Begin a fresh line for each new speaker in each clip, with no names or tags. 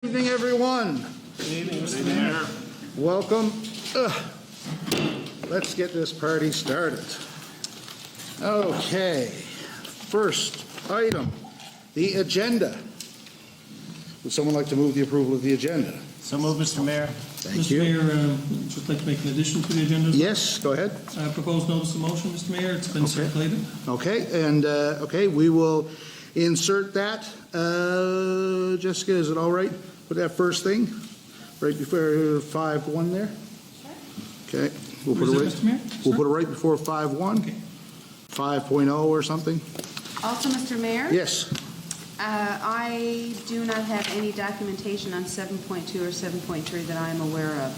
Good evening, everyone.
Good evening, Mr. Mayor.
Welcome. Let's get this party started. Okay, first item, the agenda. Would someone like to move the approval of the agenda?
So move, Mr. Mayor.
Thank
Mr.
you.
Mayor, just like to make an addition to the agenda.
Yes, go ahead.
Proposed notice of motion, Mr. Mayor. It's been circulated.
Okay, and we will insert that. Jessica, is it all right with that first thing? Right before 5-1 there? Okay, we'll put it
Where
right.
is it, Mr. Mayor?
We'll put it right before 5-1,
Okay.
5.0 or something.
Also, Mr. Mayor?
Yes.
I do not have any documentation on 7.2 or 7.3 that I am aware of.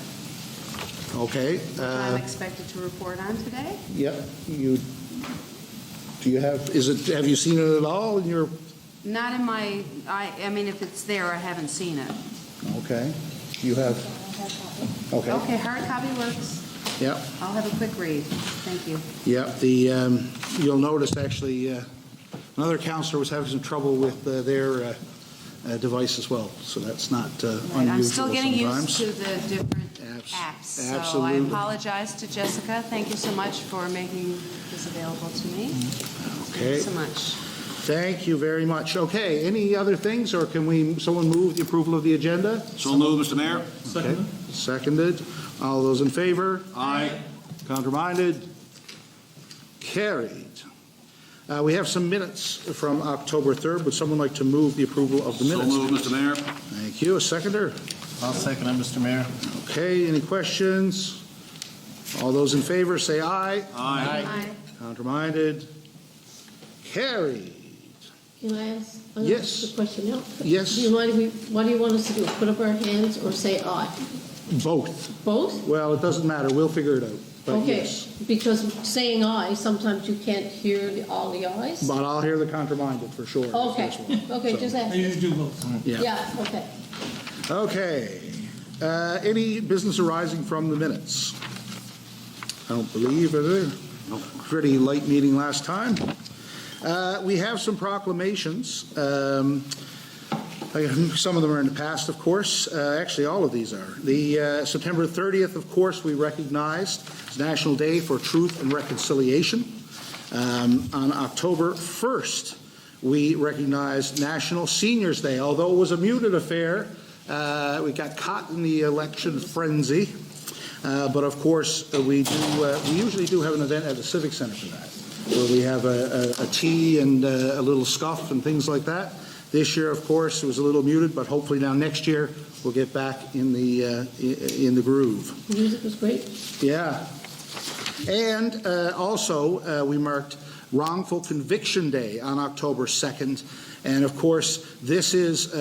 Okay.
I'm expected to report on today.
Yep. Have you seen it at all in your?
Not in my, I mean, if it's there, I haven't seen it.
Okay. You have. Okay.
Okay, hard copy works.
Yep.
I'll have a quick read. Thank you.
Yep. You'll notice actually another councillor was having some trouble with their device as well, so that's not unusual.
Right, I'm still getting
sometimes.
used to the different apps. So I
Absolutely.
apologize to Jessica. Thank you so much for making this available to me. Thank you
Okay.
so much.
Thank you very much. Okay. Any other things, or can someone move the approval of the agenda?
So move, Mr. Mayor.
Second.
Seconded. All those in favor?
Aye.
Counterminded? Carried. We have some minutes from October 3rd. Would someone like to move the approval of the
So
minutes?
move, Mr. Mayor.
Thank you. A seconder?
I'll second it, Mr. Mayor.
Okay, any questions? All those in favor say aye.
Aye.
Aye.
Counterminded? Carried.
Can I ask
Yes.
a question now?
Yes.
What do you want us to do? Put up our hands or say aye?
Both.
Both?
Well, it doesn't matter. We'll figure it out. But
Okay,
yes.
because saying aye, sometimes you can't hear all the ayes.
But I'll hear the counterminded for sure.
Okay,
This one.
okay,
So,
just
I
ask.
usually do both.
Yeah, okay.
Okay. Any business arising from the minutes? I don't believe, is there? Pretty light meeting last time. We have some proclamations. Some of them are in the past, of course. Actually, all of these are. The September 30th, of course, we recognized as National Day for Truth and Reconciliation. On October 1st, we recognized National Seniors Day. Although it was a muted affair, we got caught in the election frenzy. But of course, we usually do have an event at the Civic Center for that, where we have a tea and a little scuff and things like that. This year, of course, it was a little muted, but hopefully now next year we'll get back in the groove.
Music was great.
Yeah. And also, we marked Wrongful Conviction Day on October 2nd. And of course, this is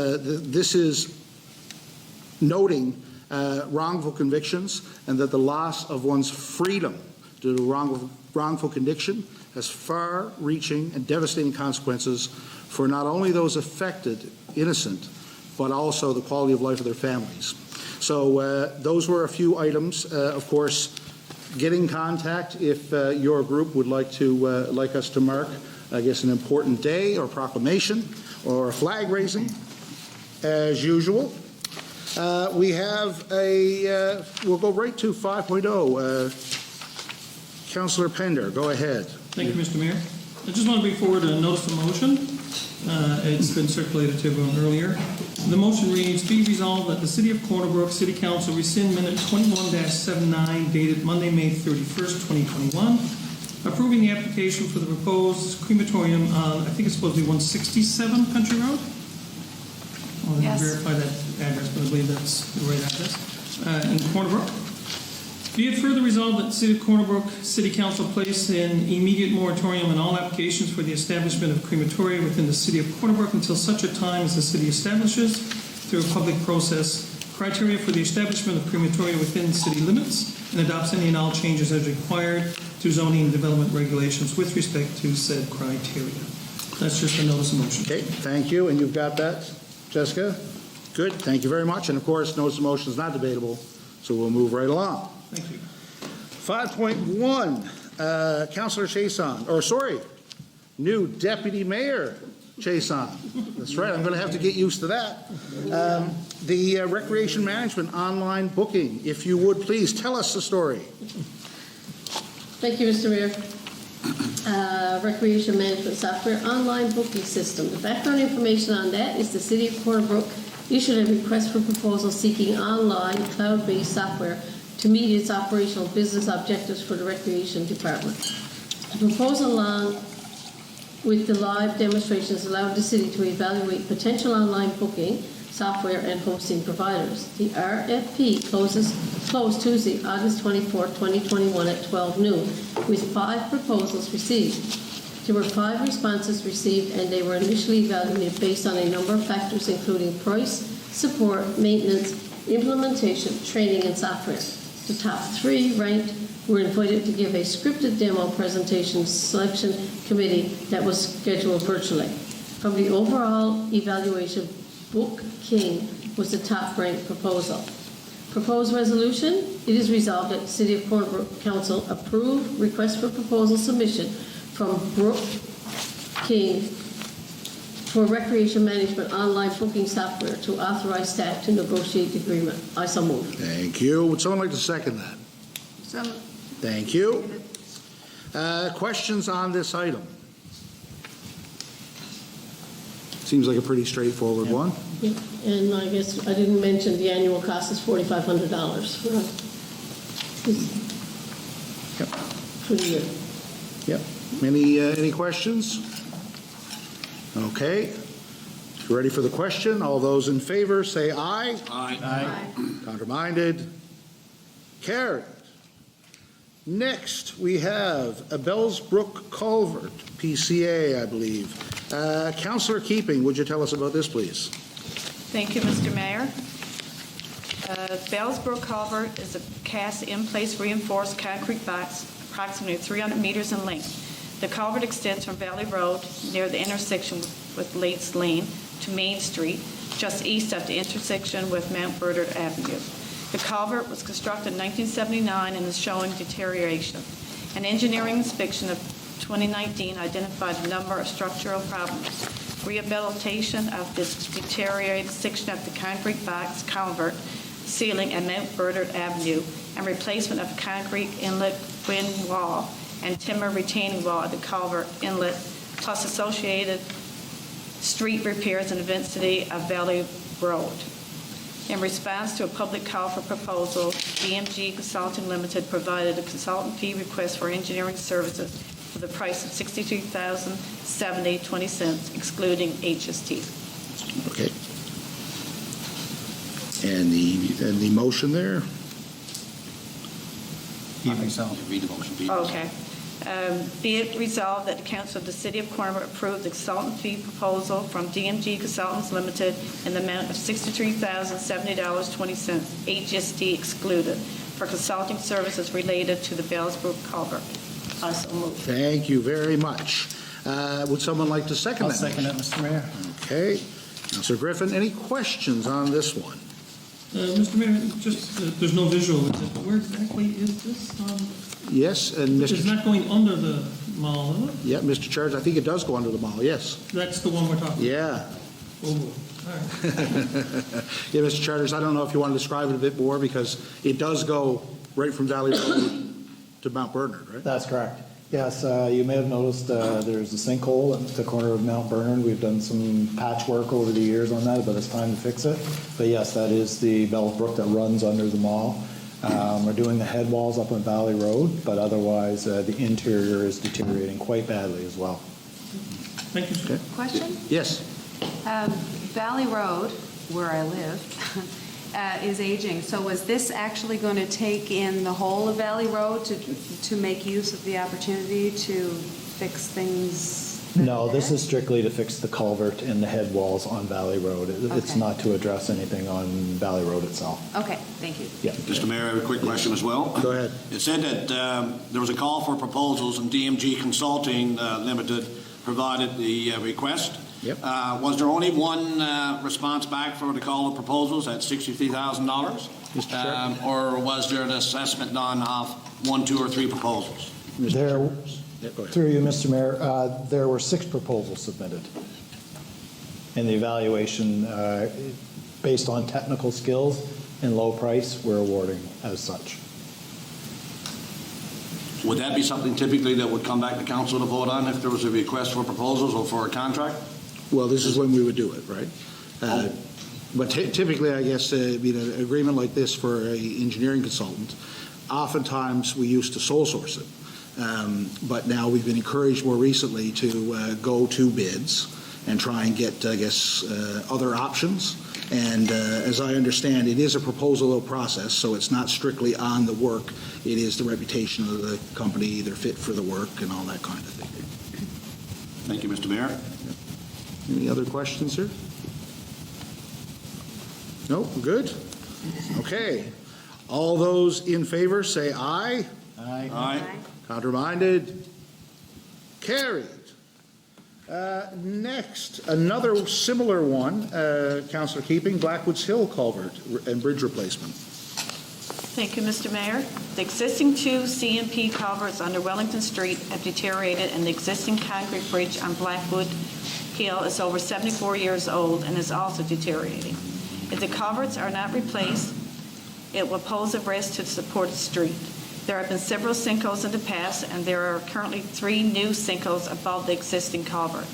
noting wrongful convictions and that the loss of one's freedom due to wrongful conviction has far-reaching and devastating consequences for not only those affected, innocent, but also the quality of life of their families. So those were a few items. Of course, get in contact if your group would like us to mark, I guess, an important day or proclamation or flag raising, as usual. We have we'll go right to 5.0. Councillor Pender, go ahead.
Thank you, Mr. Mayor. I just want to bring forward a notice of motion. It's been circulated to everyone earlier. The motion reads, be resolved that the City of Corner Brook City Council rescind minute 21-79 dated Monday, May 31st, 2021, approving the application for the proposed crematorium on, I think it's supposed to be 167 Country Road. I'll
Yes.
verify that address, but I believe that's the right address. In Corner Brook. Be it further resolved that the City of Corner Brook City Council place an immediate moratorium on all applications for the establishment of crematoria within the City of Corner Brook until such a time as the city establishes, through a public process, criteria for the establishment of crematoria within city limits and adopts any and all changes as required to zoning and development regulations with respect to said criteria. That's just a notice of motion.
Okay, thank you. And you've got that, Jessica? Good, thank you very much. And of course, notice of motion is not debatable, so we'll move right along.
Thank you.
5.1, Councillor Chason, new Deputy Mayor Chason. That's right, I'm going to have to get used to that. the recreation management online booking. If you would, please tell us the story.
Thank you, Mr. Mayor. Recreation Management Software Online Booking System. The background information on that is the City of Corner Brook issued a request for proposal seeking online cloud-based software to meet its operational business objectives for the Recreation Department. The proposal, along with the live demonstrations, allowed the city to evaluate potential online booking software and hosting providers. The RFP closed Tuesday, August 24, 2021 at 12 noon, with 5 proposals received. There were 5 responses received, and they were initially evaluated based on a number of factors, including price, support, maintenance, implementation, training, and software. The top 3 ranked were invited to give a scripted demo presentation selection committee that was scheduled virtually. From the overall evaluation, Book King was the top-ranked proposal. Proposed resolution: it is resolved that the City of Corner Brook Council approve request for proposal submission from Book King for recreation management online booking software to authorize staff to negotiate the agreement. I so move.
Thank you. Would someone like to second that?
So,
Thank you. Questions on this item? Seems like a pretty straightforward one.
Yeah, and I guess I didn't mention the annual cost is $4,500
Yep.
for the year.
Yep. Any questions? Okay. If you're ready for the question, all those in favor say aye.
Aye.
Counterminded? Carried. Next, we have a Bellsbrook Culvert, PCA, I believe. Councillor Keeping, would you tell us about this, please?
Thank you, Mr. Mayor. Bellsbrook Culvert is a cast in-place reinforced concrete box approximately 300 meters in length. The culvert extends from Valley Road near the intersection with Lates Lane to Main Street, just east of the intersection with Mount Bernard Avenue. The culvert was constructed in 1979 and is showing deterioration. An engineering inspection of 2019 identified a number of structural problems. Rehabilitation of this deteriorated section of the concrete box culvert ceiling at Mount Bernard Avenue and replacement of concrete inlet wind wall and timber retaining wall at the culvert inlet, plus associated street repairs in the vicinity of Valley Road. In response to a public call for proposal, DMG Consulting Limited provided a consultant fee request for engineering services for the price of $62,070.20, excluding HST.
Okay. And the motion there?
Read the motion, please.
Okay. Be it resolved that the Council of the City of Corner Brook approve the consultant fee proposal from DMG Consultants Limited in the amount of $63,070.20, HST excluded, for consulting services related to the Bellsbrook Culvert. I so move.
Thank you very much. Would someone like to second
I'll
that?
second it, Mr. Mayor.
Okay. Councillor Griffin, any questions on this one?
Mr. Mayor, just, there's no visual, is it? Where exactly is this?
Yes, and
It's
Mr.
not going under the mall, is it?
Yeah, Mr. Charles, I think it does go under the mall, yes.
That's the one we're talking about?
Yeah.
Oh, all right.
Yeah, Mr. Charters, I don't know if you want to describe it a bit more, because it does go right from Valley Road to Mount Bernard, right?
That's correct. Yes, you may have noticed there's a sinkhole at the corner of Mount Bernard. We've done some patchwork over the years on that, but it's time to fix it. But yes, that is the Bellsbrook that runs under the mall. We're doing the head walls up on Valley Road, but otherwise the interior is deteriorating quite badly as well.
Thank you, sir.
question?
Yes.
Valley Road, where I live, is aging. So was this actually going to take in the whole of Valley Road to make use of the opportunity to fix things?
No, this is strictly to fix the culvert and the head walls on Valley Road. It's
Okay.
not to address anything on Valley Road itself.
Okay, thank you.
Yeah.
Mr. Mayor, I have a quick question as well.
Go ahead.
It said that there was a call for proposals and DMG Consulting Limited provided the request.
Yep.
Was there only one response back for the call of proposals at $63,000?
Mr. Chair.
Or was there an assessment done of 1, 2, or 3 proposals?
Mr.
There-
Charters. Yeah, go ahead.
Through you, Mr. Mayor, there were 6 proposals submitted. And the evaluation based on technical skills and low price, we're awarding as such.
Would that be something typically that would come back to council to vote on if there was a request for proposals or for a contract?
Well, this is when we would do it, right? But typically, I guess, an agreement like this for an engineering consultant, oftentimes we used to sole source it. But now we've been encouraged more recently to go to bids and try and get, I guess, other options. And as I understand, it is a proposal process, so it's not strictly on the work. It is the reputation of the company, their fit for the work, and all that kind of thing.
Thank you, Mr. Mayor.
Any other questions, sir? No, good. Okay. All those in favor say aye.
Aye.
Counterminded? Carried. Next, another similar one, Councillor Keeping, Blackwoods Hill Culvert and Bridge Replacement.
Thank you, Mr. Mayor. The existing two CMP culverts under Wellington Street have deteriorated, and the existing concrete bridge on Blackwood Hill is over 74 years old and is also deteriorating. If the culverts are not replaced, it will pose a risk to the supported street. There have been several sinkholes in the past, and there are currently 3 new sinkholes above the existing culvert.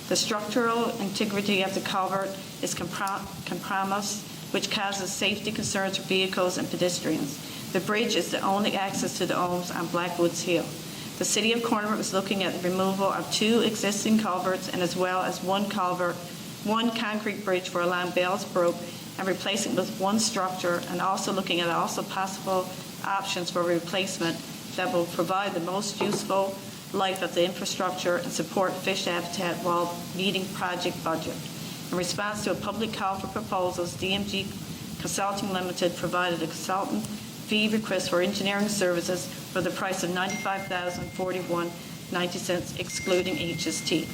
The structural integrity of the culvert is compromised, which causes safety concerns for vehicles and pedestrians. The bridge is the only access to the homes on Blackwoods Hill. The City of Corner Brook is looking at the removal of 2 existing culverts and as well as one concrete bridge for along Bells Brook and replacing it with one structure, and also looking at possible options for replacement that will provide the most useful life of the infrastructure and support fish habitat while meeting project budget. In response to a public call for proposals, DMG Consulting Limited provided a consultant fee request for engineering services for the price of $95,041.90 excluding HST.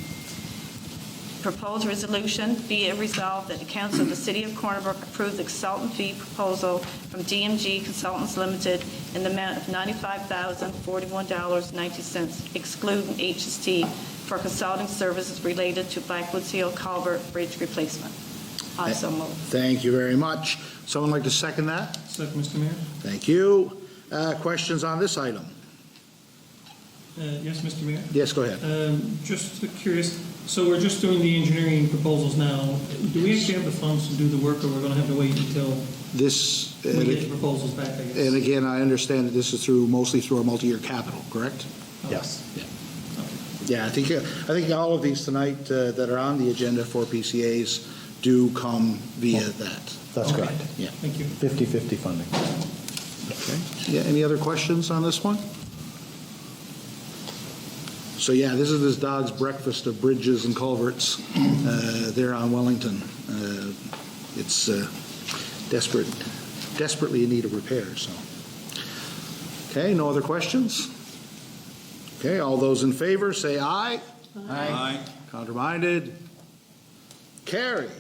Proposed resolution, be it resolved that the Council of the City of Corner Brook approve the consultant fee proposal from DMG Consultants Limited in the amount of $95,041.90 excluding HST for consulting services related to Blackwoods Hill Culvert Bridge replacement. I so move.
Thank you very much. Someone like to second that?
Second, Mr. Mayor.
Thank you. Questions on this item?
Yes, Mr. Mayor.
Yes, go ahead.
Just curious, so we're just doing the engineering proposals now. Do we actually have the funds to do the work, or we're going to have to wait until
This,
we get the proposals back, I guess?
and again, I understand that this is mostly through our multi-year capital, correct?
Yes.
Yeah, I think all of these tonight that are on the agenda for PCAs do come via that.
That's
Okay.
correct.
Yeah.
Thank you.
50/50 funding.
Okay. Yeah, any other questions on this one? So yeah, this is this dog's breakfast of bridges and culverts there on Wellington. It's desperately in need of repair, so. Okay, no other questions? Okay, all those in favor say aye.
Aye.
Counterminded? Carried.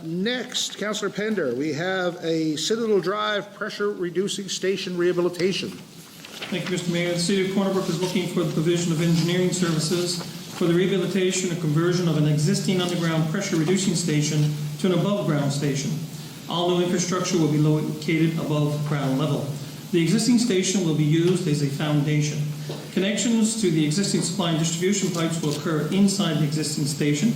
Next, Councillor Pender, we have a Citadel Drive pressure reducing station rehabilitation.
Thank you, Mr. Mayor. The City of Corner Brook is looking for the provision of engineering services for the rehabilitation and conversion of an existing underground pressure reducing station to an above-ground station. All new infrastructure will be located above ground level. The existing station will be used as a foundation. Connections to the existing supply and distribution pipes will occur inside the existing station.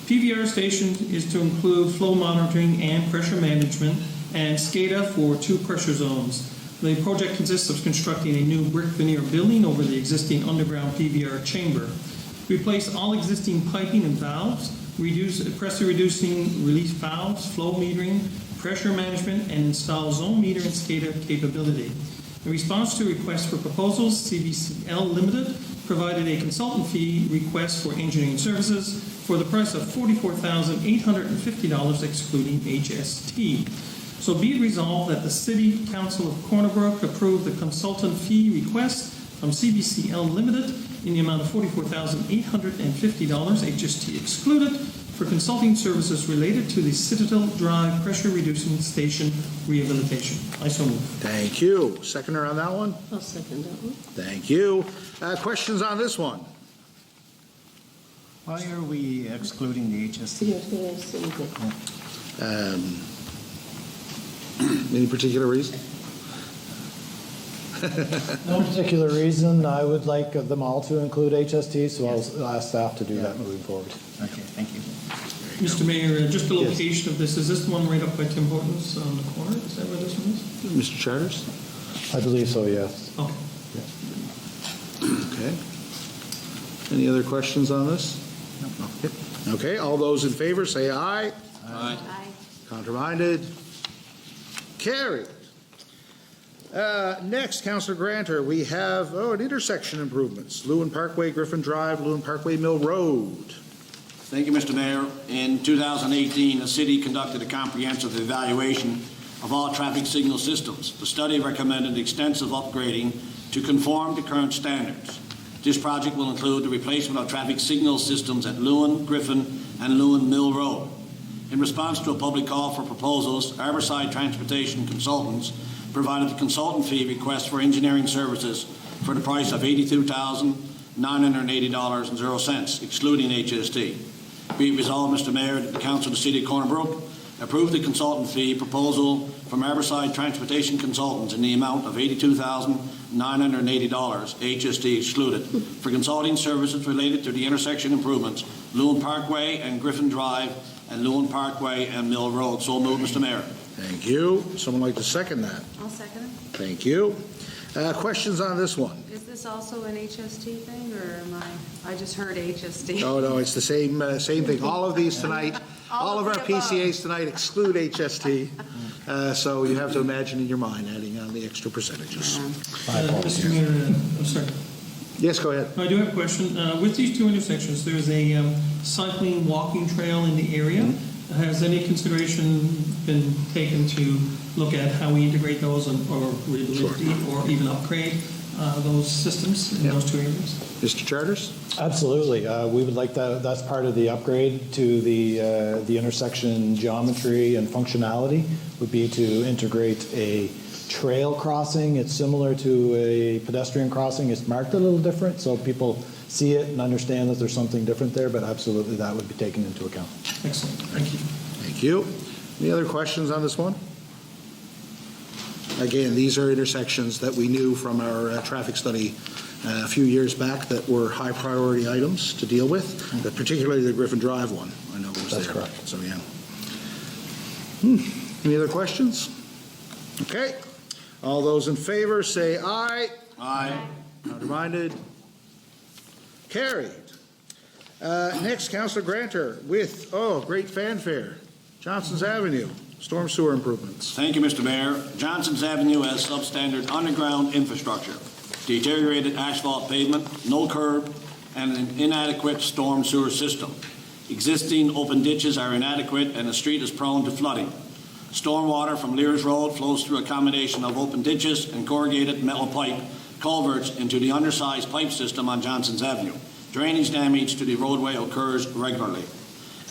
PVR station is to include flow monitoring and pressure management, and SCADA for 2 pressure zones. The project consists of constructing a new brick veneer building over the existing underground PVR chamber. Replace all existing piping and valves, reduce pressure reducing release valves, flow metering, pressure management, and install zone meter and SCADA capability. In response to requests for proposals, CBCL Limited provided a consultant fee request for engineering services for the price of $44,850 excluding HST. So be it resolved that the City Council of Corner Brook approve the consultant fee request from CBCL Limited in the amount of $44,850, HST excluded, for consulting services related to the Citadel Drive pressure reducing station rehabilitation. I so move.
Thank you. Seconder on that one?
I'll second that one.
Thank you. Questions on this one?
Why are we excluding the HST?
Yes, yes, okay.
Any particular reason?
No particular reason. I would like them all to include HST, so I'll ask staff to do that moving forward.
Okay, thank you.
Mr. Mayor, just the
Yes.
location of this, is this the one right up by Tim Hortons on the corner? Is that where this one is?
Mr. Charters?
I believe so, yes.
Okay.
Okay. Any other questions on this? Okay. Okay, all those in favor say aye.
Aye.
Counterminded? Carried. Next, Councillor Granter, we have, an intersection improvements. Lewin Parkway, Griffin Drive, Lewin Parkway, Mill Road.
Thank you, Mr. Mayor. In 2018, the city conducted a comprehensive evaluation of all traffic signal systems. The study recommended extensive upgrading to conform to current standards. This project will include the replacement of traffic signal systems at Lewin, Griffin, and Lewin Mill Road. In response to a public call for proposals, Harborside Transportation Consultants provided the consultant fee request for engineering services for the price of $82,980.00, excluding HST. Be it resolved, Mr. Mayor, that the Council of the City of Corner Brook approve the consultant fee proposal from Harborside Transportation Consultants in the amount of $82,980, HST excluded, for consulting services related to the intersection improvements, Lewin Parkway and Griffin Drive, and Lewin Parkway and Mill Road. So moved, Mr. Mayor.
Thank you. Someone like to second that?
I'll second it.
Thank you. Questions on this one?
Is this also an HST thing, or I just heard HST?
Oh, no, it's the same thing. All of these tonight, all of our
the above.
PCAs tonight exclude HST. So you have to imagine in your mind adding on the extra percentages.
Mr. Mayor, I'm sorry.
Yes, go ahead.
I do have a question. With these two intersections, there's a cycling, walking trail in the area. Has any consideration been taken to look at how we integrate those or rehabilitate or even upgrade those systems in those two areas?
Mr. Charters?
Absolutely. We would like that, that's part of the upgrade to the intersection geometry and functionality, would be to integrate a trail crossing. It's similar to a pedestrian crossing. It's marked a little different, so people see it and understand that there's something different there, but absolutely that would be taken into account.
Excellent. Thank you.
Thank you. Any other questions on this one? Again, these are intersections that we knew from our traffic study a few years back that were high priority items to deal with, but particularly the Griffin Drive one. I know it was there.
That's correct.
So, yeah. Any other questions? Okay. All those in favor say aye.
Aye.
Counterminded? Carried. Next, Councillor Granter with, great fanfare, Johnson's Avenue, storm sewer improvements.
Thank you, Mr. Mayor. Johnson's Avenue has substandard underground infrastructure, deteriorated asphalt pavement, no curb, and an inadequate storm sewer system. Existing open ditches are inadequate and the street is prone to flooding. Stormwater from Lears Road flows through a combination of open ditches and corrugated metal pipe culverts into the undersized pipe system on Johnson's Avenue. Drainage damage to the roadway occurs regularly.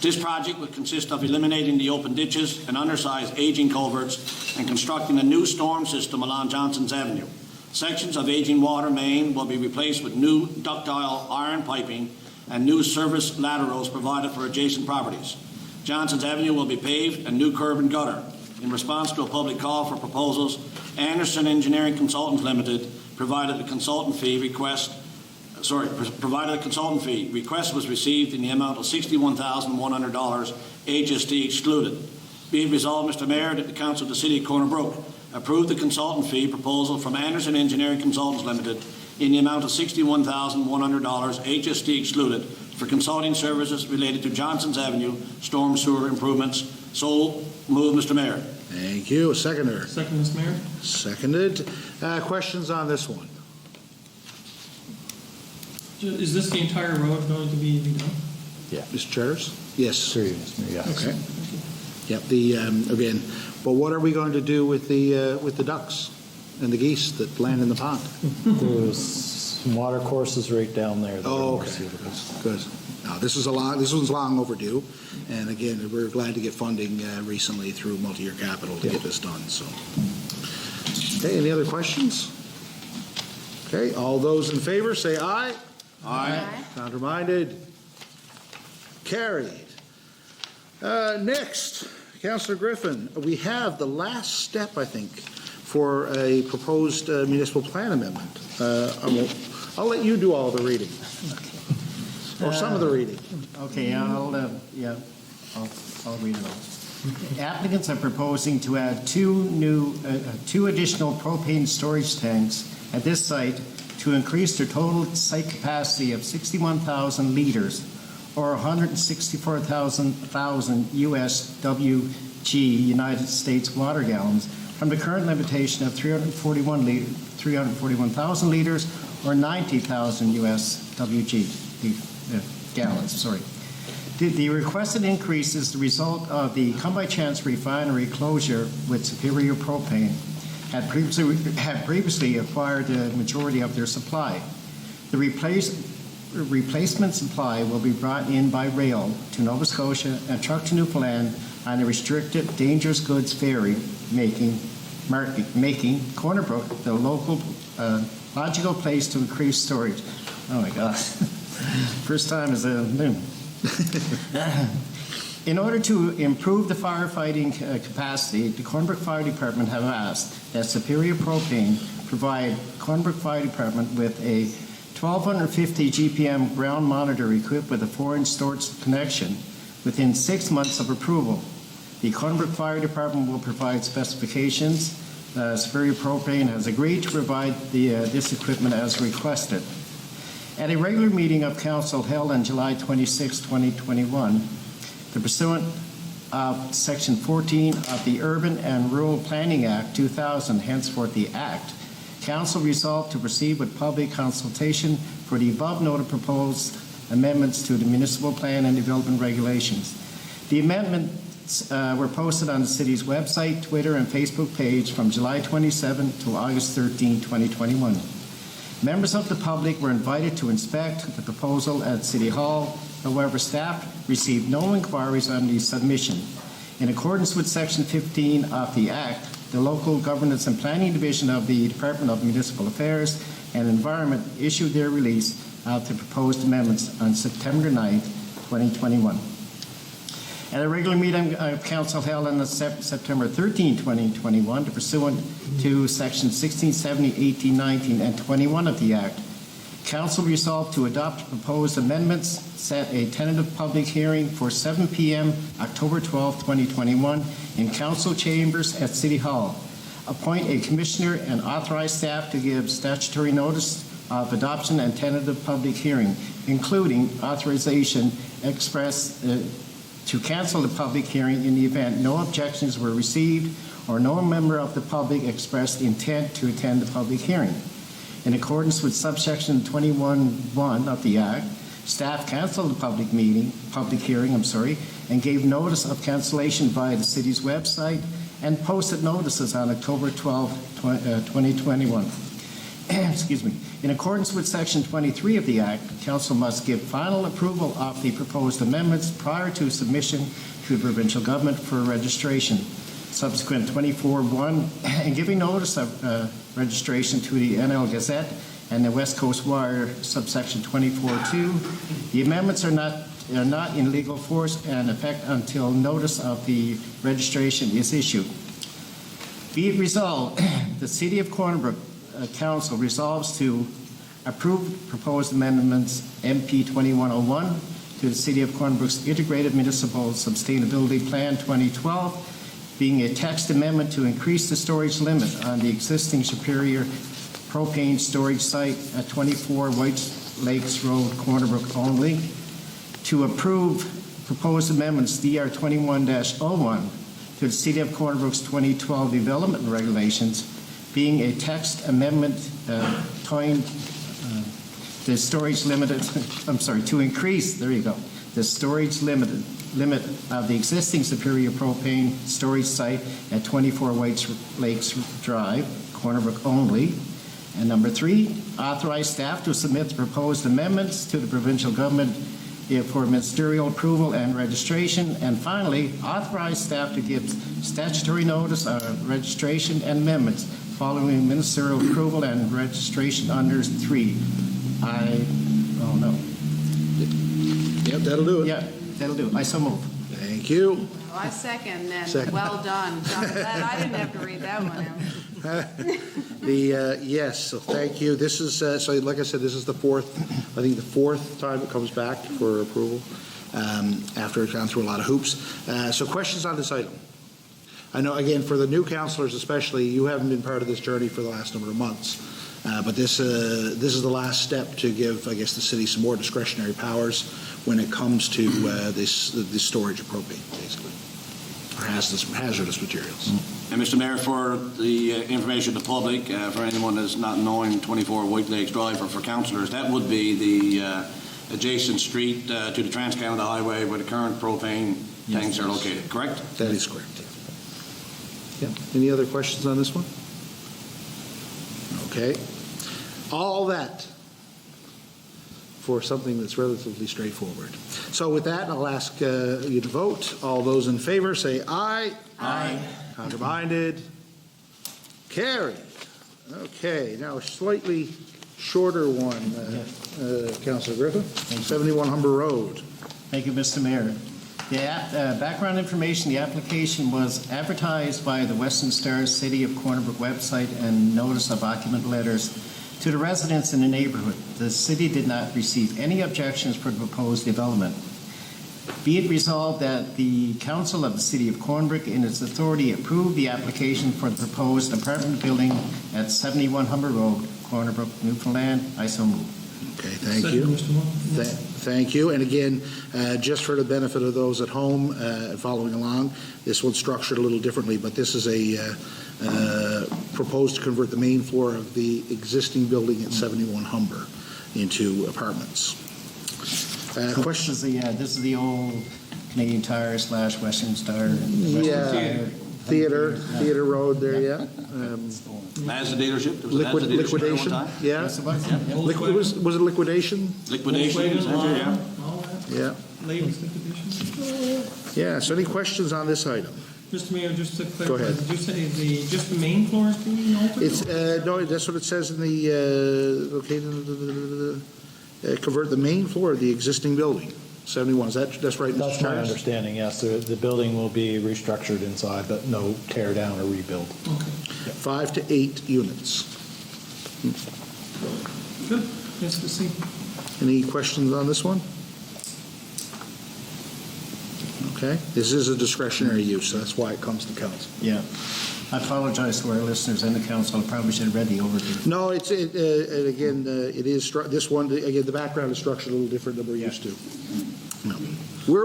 This project would consist of eliminating the open ditches and undersized aging culverts and constructing a new storm system along Johnson's Avenue. Sections of aging water main will be replaced with new ductile iron piping and new service laterals provided for adjacent properties. Johnson's Avenue will be paved and new curb and gutter. In response to a public call for proposals, Anderson Engineering Consultants Limited provided a consultant fee request. Provided a consultant fee. Request was received in the amount of $61,100, HST excluded. Be it resolved, Mr. Mayor, that the Council of the City of Corner Brook approve the consultant fee proposal from Anderson Engineering Consultants Limited in the amount of $61,100, HST excluded, for consulting services related to Johnson's Avenue storm sewer improvements. So moved, Mr. Mayor.
Thank you. A seconder.
Second, Mr. Mayor.
Seconded. Questions on this one?
Is this the entire road going to be redone?
Yeah.
Mr. Charters? Yes.
Sure, Mr. Mayor, yes.
Okay. Yep. Again, but what are we going to do with the ducks and the geese that land in the pond?
There's some water courses right down there. that are more
Okay.
suitable.
Good. Now, this one's long overdue, and again, we're glad to get funding recently through multi-year capital to get this done. So, okay. Any other questions? Okay. All those in favor say aye.
Aye.
Counterminded? Carried. Next, Councillor Griffin, we have the last step, I think, for a proposed municipal plan amendment. I'll let you do all the reading, or some of the reading.
Okay, I'll read it all. Applicants are proposing to add two additional propane storage tanks at this site to increase their total site capacity of 61,000 liters, or 164,000 US WG United States water gallons, from the current limitation of 341,000 liters, or 90,000 US WG gallons. Sorry. The requested increase is the result of the Come By Chance refinery closure with Superior Propane had previously acquired the majority of their supply. The replacement supply will be brought in by rail to Nova Scotia and trucked to Newfoundland on a restricted dangerous goods ferry, making Corner Brook the logical place to increase storage. Oh my gosh. First time is a noon. In order to improve the firefighting capacity, the Corner Brook Fire Department have asked that Superior Propane provide Corner Brook Fire Department with a 1250 GPM ground monitor equipped with a 4-inch storage connection within 6 months of approval. The Corner Brook Fire Department will provide specifications. Superior Propane has agreed to provide this equipment as requested. At a regular meeting of Council held on July 26, 2021, the pursuant of Section 14 of the Urban and Rural Planning Act 2000, henceforth the Act, Council resolved to proceed with public consultation for the above-noted proposed amendments to the Municipal Plan and Development Regulations. The amendments were posted on the city's website, Twitter, and Facebook page from July 27 to August 13, 2021. Members of the public were invited to inspect the proposal at City Hall. However, staff received no inquiries on the submission. In accordance with Section 15 of the Act, the Local Governance and Planning Division of the Department of Municipal Affairs and Environment issued their release of the proposed amendments on September 9, 2021. At a regular meeting of Council held on September 13, 2021, pursuant to Section 16, 17, 18, 19, and 21 of the Act, Council resolved to adopt proposed amendments, set a tentative public hearing for 7 p.m. October 12, 2021 in Council chambers at City Hall, appoint a commissioner and authorize staff to give statutory notice of adoption and tentative public hearing, including authorization express to cancel the public hearing in the event no objections were received or no member of the public expressed intent to attend the public hearing. In accordance with subsection 21(1) of the Act, staff canceled the public hearing, and gave notice of cancellation via the city's website and posted notices on October 12, 2021. Excuse me. In accordance with Section 23 of the Act, Council must give final approval of the proposed amendments prior to submission to the provincial government for registration. Subsequent 24(1) and giving notice of registration to the NL Gazette and the West Coast Wire, subsection 24(2). The amendments are not in legal force and effect until notice of the registration is issued. Be it resolved, the City of Corner Brook Council resolves to approve proposed amendments MP 2101 to the City of Corner Brook's Integrated Municipal Sustainability Plan 2012, being a text amendment to increase the storage limit on the existing Superior Propane storage site at 24 White Lakes Road, Corner Brook only, to approve proposed amendments DR 21-01 to the City of Corner Brook's 2012 Development Regulations, being a text amendment the storage limited, to increase, the storage limit of the existing Superior Propane storage site at 24 White Lakes Drive, Corner Brook only. And number 3, authorize staff to submit the proposed amendments to the provincial government for ministerial approval and registration. And finally, authorize staff to give statutory notice of registration and amendments following ministerial approval and registration under 3.
Yep, that'll do it.
Yeah, that'll do. I so move.
Thank you.
I second, and
Second.
well done. I'm glad I didn't have to read that one out.
Yes, so thank you. This is, so like I said, this is the fourth, I think the fourth time it comes back for approval, after it's gone through a lot of hoops. So questions on this item? I know, again, for the new councillors especially, you haven't been part of this journey for the last number of months. But this is the last step to give, I guess, the city some more discretionary powers when it comes to this storage of propane, basically, or hazardous materials.
And Mr. Mayor, for the information to the public, for anyone that's not knowing 24 White Lakes Drive, or for councillors, that would be the adjacent street to the Trans-Canada Highway where the current propane tanks are located, correct?
That is correct. Yeah. Any other questions on this one? Okay. All that for something that's relatively straightforward. So with that, I'll ask you to vote. All those in favor say aye.
Aye.
Counterminded? Carried. Okay, now a slightly shorter one, Councillor Griffin. 71 Humber Road.
Thank you, Mr. Mayor. The background information, the application was advertised by the Western Star City of Corner Brook website and notice of occupant letters to the residents in the neighborhood. The city did not receive any objections for the proposed development. Be it resolved that the Council of the City of Corner Brook, in its authority, approve the application for the proposed apartment building at 71 Humber Road, Corner Brook, Newfoundland. I so move.
Okay, thank you.
Second, Mr. Moore.
Thank you. And again, just for the benefit of those at home following along, this one's structured a little differently, but this is a proposed to convert the main floor of the existing building at 71 Humber into apartments. Questions?
This is the old Canadian Tire / Western Star.
Yeah. Theater Road there, yeah.
Mazda dealership? There was a Mazda dealership there
Liquidation,
one time?
yeah.
Yes, it was.
Was it liquidation?
Liquidation, is that it? Yeah.
All that.
Yeah.
Latest liquidation.
Yeah, so any questions on this item?
Mr. Mayor, just to clarify,
Go ahead.
did you say just the main floor is being altered?
It's, no, that's what it says in the, convert the main floor of the existing building, 71, that's right, Mr.
That's my
Chires?
understanding, yes. The building will be restructured inside, but no tear down or rebuild.
Okay,
5 to 8 units.
good. Yes, to see.
Any questions on this one? Okay, this is a discretionary use, so that's why it comes to council.
Yeah. I apologize to our listeners and the council. I probably should have read the overview.
No, it is, this one, again, the background is structured a little different than we're used to. No.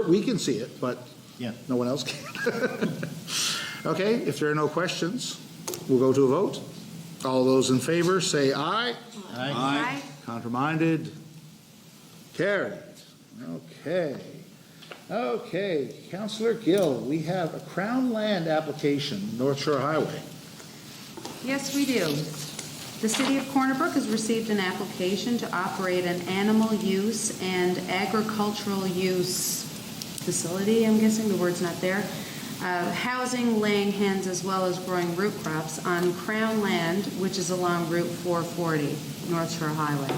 We can see it, but
Yeah.
no one else can. Okay, if there are no questions, we'll go to a vote. All those in favor, say aye.
Aye.
Counterminded? Carried. Okay, Councillor Gill, we have a Crown Land application, North Shore Highway.
Yes, we do. The City of Corner Brook has received an application to operate an animal use and agricultural use facility, I'm guessing the word's not there, housing, laying hens, as well as growing root crops on Crown Land, which is along Route 440, North Shore Highway.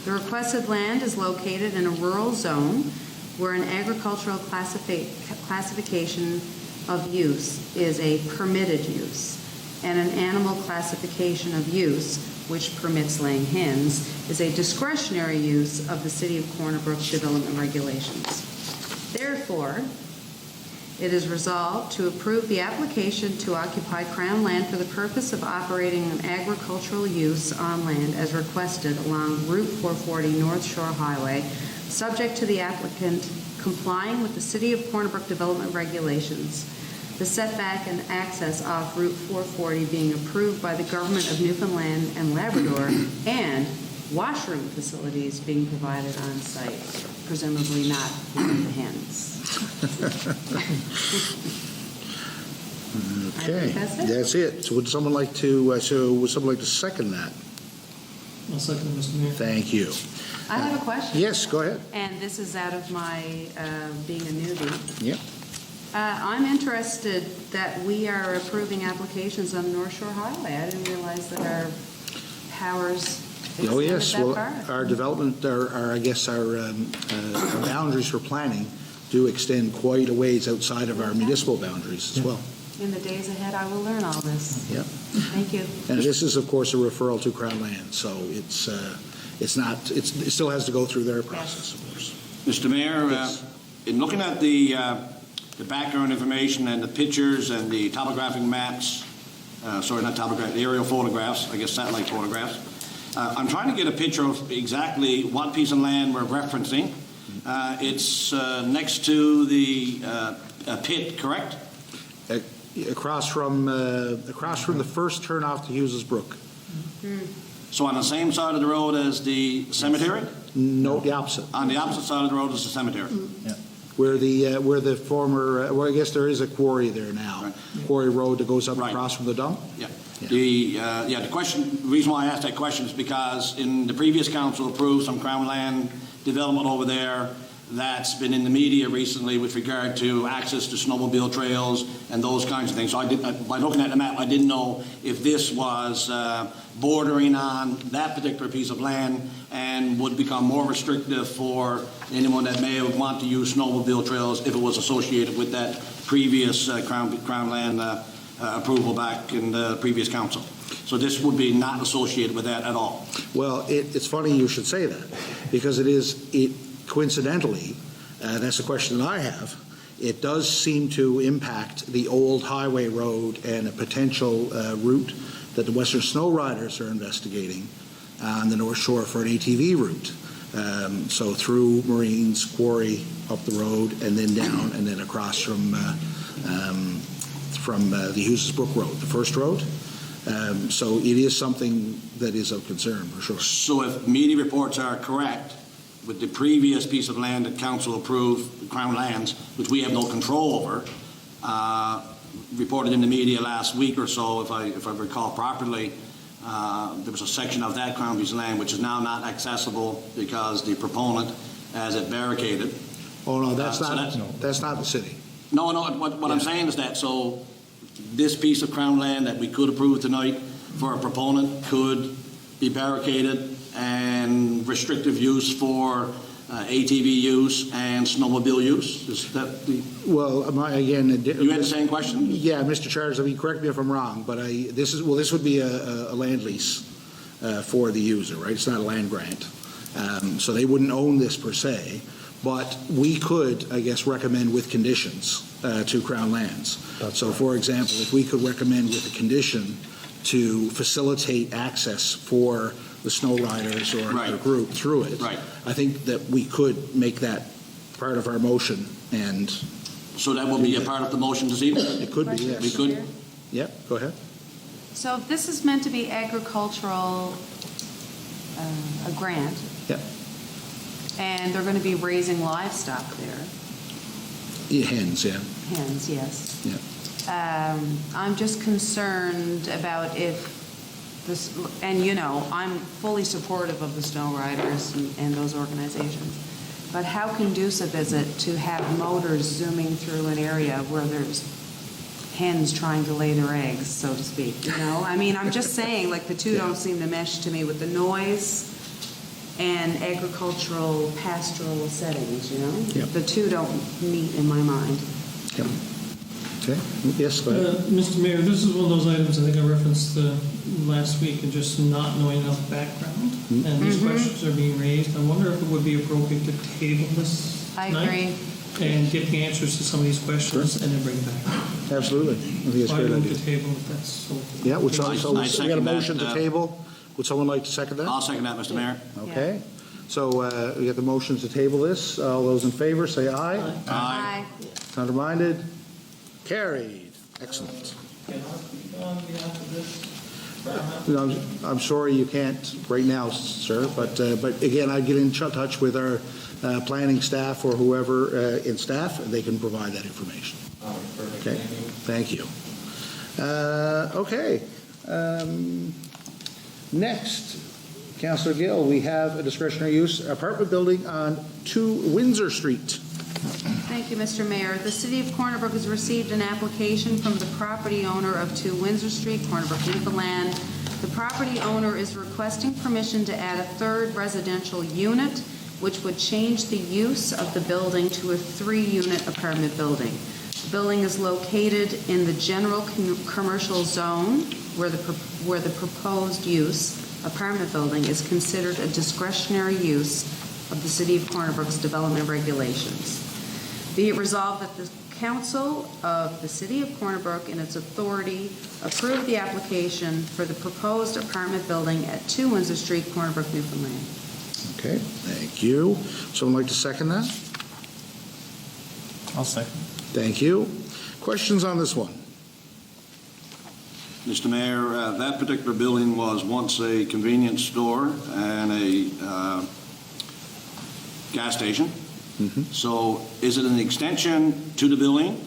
The requested land is located in a rural zone where an agricultural classification of use is a permitted use, and an animal classification of use, which permits laying hens, is a discretionary use of the City of Corner Brook development regulations. Therefore, it is resolved to approve the application to occupy Crown Land for the purpose of operating an agricultural use on land as requested along Route 440 North Shore Highway, subject to the applicant complying with the City of Corner Brook development regulations, the setback and access off Route 440 being approved by the Government of Newfoundland and Labrador, and washroom facilities being provided on site, presumably not for the hens.
Okay,
That's it.
that's it. So would someone like to second that?
I'll second, Mr. Mayor.
Thank you.
I have a question.
Yes, go ahead.
And this is out of my being a newbie.
Yep.
I'm interested that we are approving applications on North Shore Highway. I didn't realize that our powers
Oh, yes.
extended
Well,
that far.
our development, our boundaries for planning do extend quite a ways outside of our municipal boundaries as well.
In the days ahead, I will learn all this.
Yep.
Thank you.
And this is, of course, a referral to Crown Land, so it's not, it still has to go through their process, of course.
Mr. Mayor,
Yes.
in looking at the background information and the pictures and the topographic maps, not topographic, the aerial photographs, I guess satellite photographs, I'm trying to get a picture of exactly what piece of land we're referencing. It's next to the pit, correct?
Across from the first turn off to Hughes's Brook.
So on the same side of the road as the cemetery?
No, the opposite.
On the opposite side of the road is the cemetery?
Where the former, well, I guess there is a quarry there now.
Right.
Quarry Road that goes up
Right.
across from the dump.
Yeah.
Yeah.
The question, the reason why I asked that question is because in the previous council approved some Crown land development over there that's been in the media recently with regard to access to snowmobile trails and those kinds of things. So by looking at the map, I didn't know if this was bordering on that particular piece of land and would become more restrictive for anyone that may want to use snowmobile trails if it was associated with that previous Crown land approval back in the previous council. So this would be not associated with that at all.
Well, it's funny you should say that, because coincidentally, that's the question that I have, it does seem to impact the old highway road and a potential route that the Western Snow Riders are investigating on the North Shore for an ATV route. So through Marines Quarry, up the road, and then down, and then across from the Hughes's Brook Road, the first road. So it is something that is of concern, for sure.
So if media reports are correct, with the previous piece of land that council approved, the Crown lands, which we have no control over, reported in the media last week or so, if I recall properly, there was a section of that Crown piece of land which is now not accessible because the proponent has it barricaded.
Oh, no, that's
So
that's not the city.
No, what I'm saying is that, so this piece of Crown land that we could approve tonight for a proponent could be barricaded and restrictive use for ATV use and snowmobile use? Is that the...
Well, again...
You had the same question?
Yeah, Mr. Charles, I mean, correct me if I'm wrong, but this would be a land lease for the user, right? It's not a land grant. So they wouldn't own this per se, but we could, I guess, recommend with conditions to Crown Lands. So, for example, if we could recommend with a condition to facilitate access for the snow riders or another group through it,
Right.
I think that we could make that part of our motion, and
So that will be a part of the motion this evening?
it could be,
We
yes.
could?
Yep, go ahead.
So if this is meant to be agricultural, a grant,
Yep.
and they're going to be raising livestock there,
Hens, yeah.
hens, yes.
Yeah.
I'm just concerned about if this, and I'm fully supportive of the Snow Riders and those organizations, but how conducive is it to have motors zooming through an area where there's hens trying to lay their eggs, so to speak, I mean, I'm just saying, like, the two don't seem to mesh to me with the noise and agricultural pastoral settings,
Yep.
The two don't meet in my mind.
Yep. Okay, yes, go ahead.
Mr. Mayor, this is one of those items I think I referenced last week and just not knowing enough background. And these questions are being raised. I wonder if it would be appropriate to table this
I
tonight
agree.
and get the answers to some of these questions and then bring it back.
Absolutely. I think it's a
I
great
move
idea.
to table if that's so.
Yeah, would someone, so
I
we got a
second that,
motion to table. Would someone like to second that?
I'll second that, Mr. Mayor.
Okay. So we got the motion to table this. All those in favor, say aye.
Aye.
Counter-minded? Carried. Excellent.
Can I speak on behalf of this?
No, I'm sorry you can't right now, sir, but again, I'd get in touch with our planning staff or whoever in staff, and they can provide that information.
Perfect.
Okay, thank you. Okay. Next, Councillor Gill, we have a discretionary use apartment building on 2 Windsor Street.
Thank you, Mr. Mayor. The City of Corner Brook has received an application from the property owner of 2 Windsor Street, Corner Brook, Newfoundland. The property owner is requesting permission to add a 3rd residential unit which would change the use of the building to a 3-unit apartment building. The building is located in the general commercial zone where the proposed use, apartment building, is considered a discretionary use of the City of Corner Brook's development regulations. Be it resolved that the Council of the City of Corner Brook, in its authority, approve the application for the proposed apartment building at 2 Windsor Street, Corner Brook, Newfoundland.
Okay, thank you. Someone like to second that?
I'll second.
Thank you. Questions on this one?
Mr. Mayor, that particular building was once a convenience store and a gas station. So is it an extension to the building?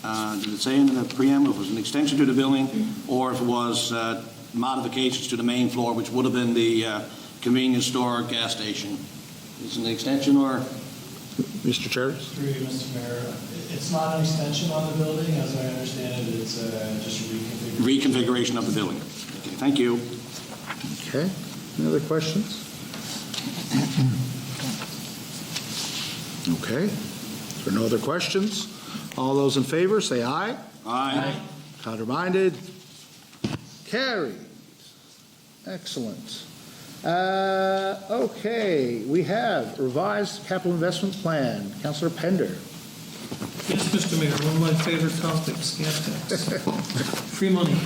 Did it say in the preamble if it was an extension to the building, or if it was modifications to the main floor, which would have been the convenience store, gas station? Is it an extension or?
Mr. Charters?
Through you, Mr. Mayor, it's not an extension on the building. As I understand it, it's just a reconfiguration.
Reconfiguration of the building. Okay, thank you.
Okay. Any other questions? Okay. If there are no other questions, all those in favor say aye.
Aye.
Counterminded? Carried. Excellent. Okay, we have revised capital investment plan. Councillor Pender.
Yes, Mr. Mayor, one of my favorite topics, gas tax. Free money.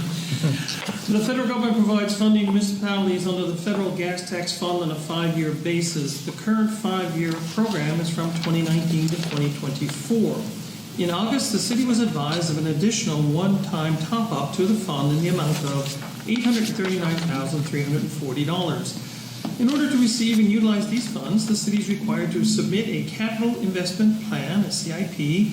The federal government provides funding to municipalities under the federal gas tax fund on a 5-year basis. The current 5-year program is from 2019 to 2024. In August, the city was advised of an additional one-time top-up to the fund in the amount of $839,340. In order to receive and utilize these funds, the city is required to submit a capital investment plan, a CIP,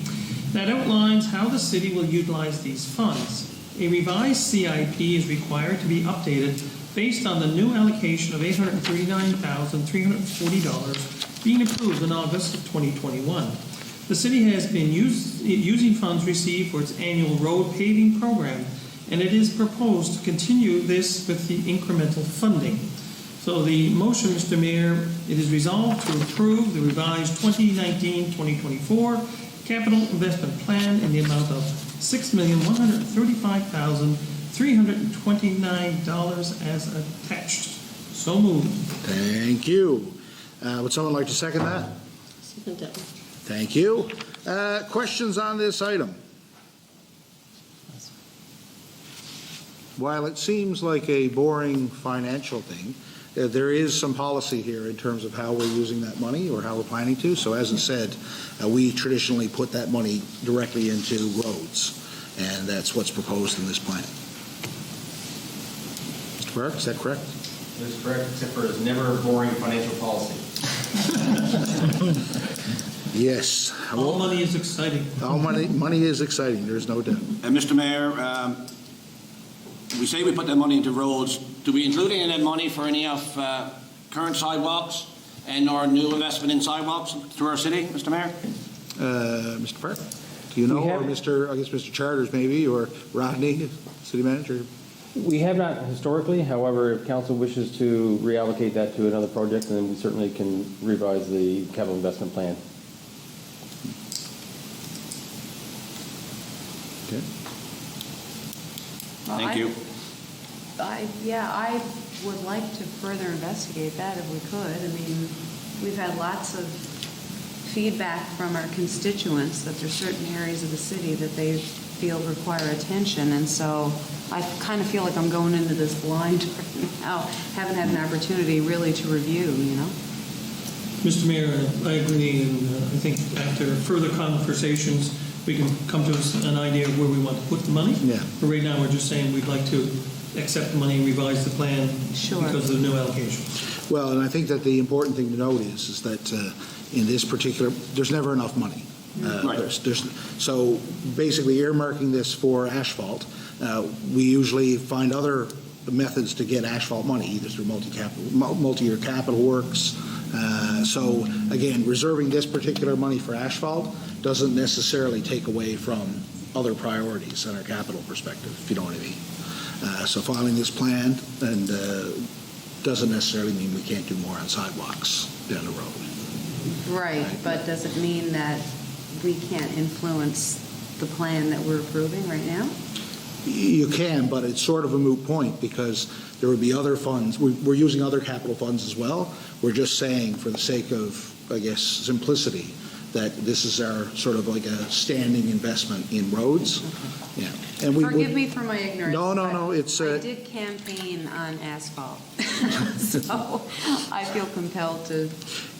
that outlines how the city will utilize these funds. A revised CIP is required to be updated based on the new allocation of $839,340 being approved in August of 2021. The city has been using funds received for its annual road paving program, and it is proposed to continue this with the incremental funding. So the motion, Mr. Mayor, it is resolved to approve the revised 2019-2024 capital investment plan in the amount of $6,135,329 as attached. So moved.
Thank you. Would someone like to second that?
Second that.
Thank you. Questions on this item? While it seems like a boring financial thing, there is some policy here in terms of how we're using that money or how we're planning to. So as I said, we traditionally put that money directly into roads, and that's what's proposed in this plan. Mr. Burke, is that correct?
That is correct, except for it's never boring financial policy.
Yes.
All money is exciting.
All money is exciting, there's no doubt.
And Mr. Mayor, we say we put that money into roads. Do we include any of that money for any of current sidewalks and our new investment in sidewalks through our city, Mr. Mayor?
Mr. Park, do you know, or Mr. Charters maybe, or Rodney, city manager?
We have not historically. However, if council wishes to reallocate that to another project, then we certainly can revise the capital investment plan.
Okay.
Well,
Thank you.
I would like to further investigate that if we could. I mean, we've had lots of feedback from our constituents that there's certain areas of the city that they feel require attention, and so I kind of feel like I'm going into this blind right now, haven't had an opportunity really to review, you know?
Mr. Mayor, I agree, and I think after further conversations, we can come to an idea of where we want to put the money.
Yeah.
But right now, we're just saying we'd like to accept the money and revise the plan
Sure.
because of the new allocation.
Well, and I think that the important thing to note is that in this particular, there's never enough money.
Right.
So basically earmarking this for asphalt, we usually find other methods to get asphalt money, either through multi-year capital works. So again, reserving this particular money for asphalt doesn't necessarily take away from other priorities in our capital perspective, if you know what I mean. So filing this plan and doesn't necessarily mean we can't do more on sidewalks down the road.
Right, but does it mean that we can't influence the plan that we're approving right now?
You can, but it's sort of a moot point because there would be other funds. We're using other capital funds as well. We're just saying, for the sake of, I guess, simplicity, that this is our sort of like a standing investment in roads. Yeah. And we
Forgive
would-
me for my ignorance.
No,
but
it's,
I did campaign on asphalt, so I feel compelled to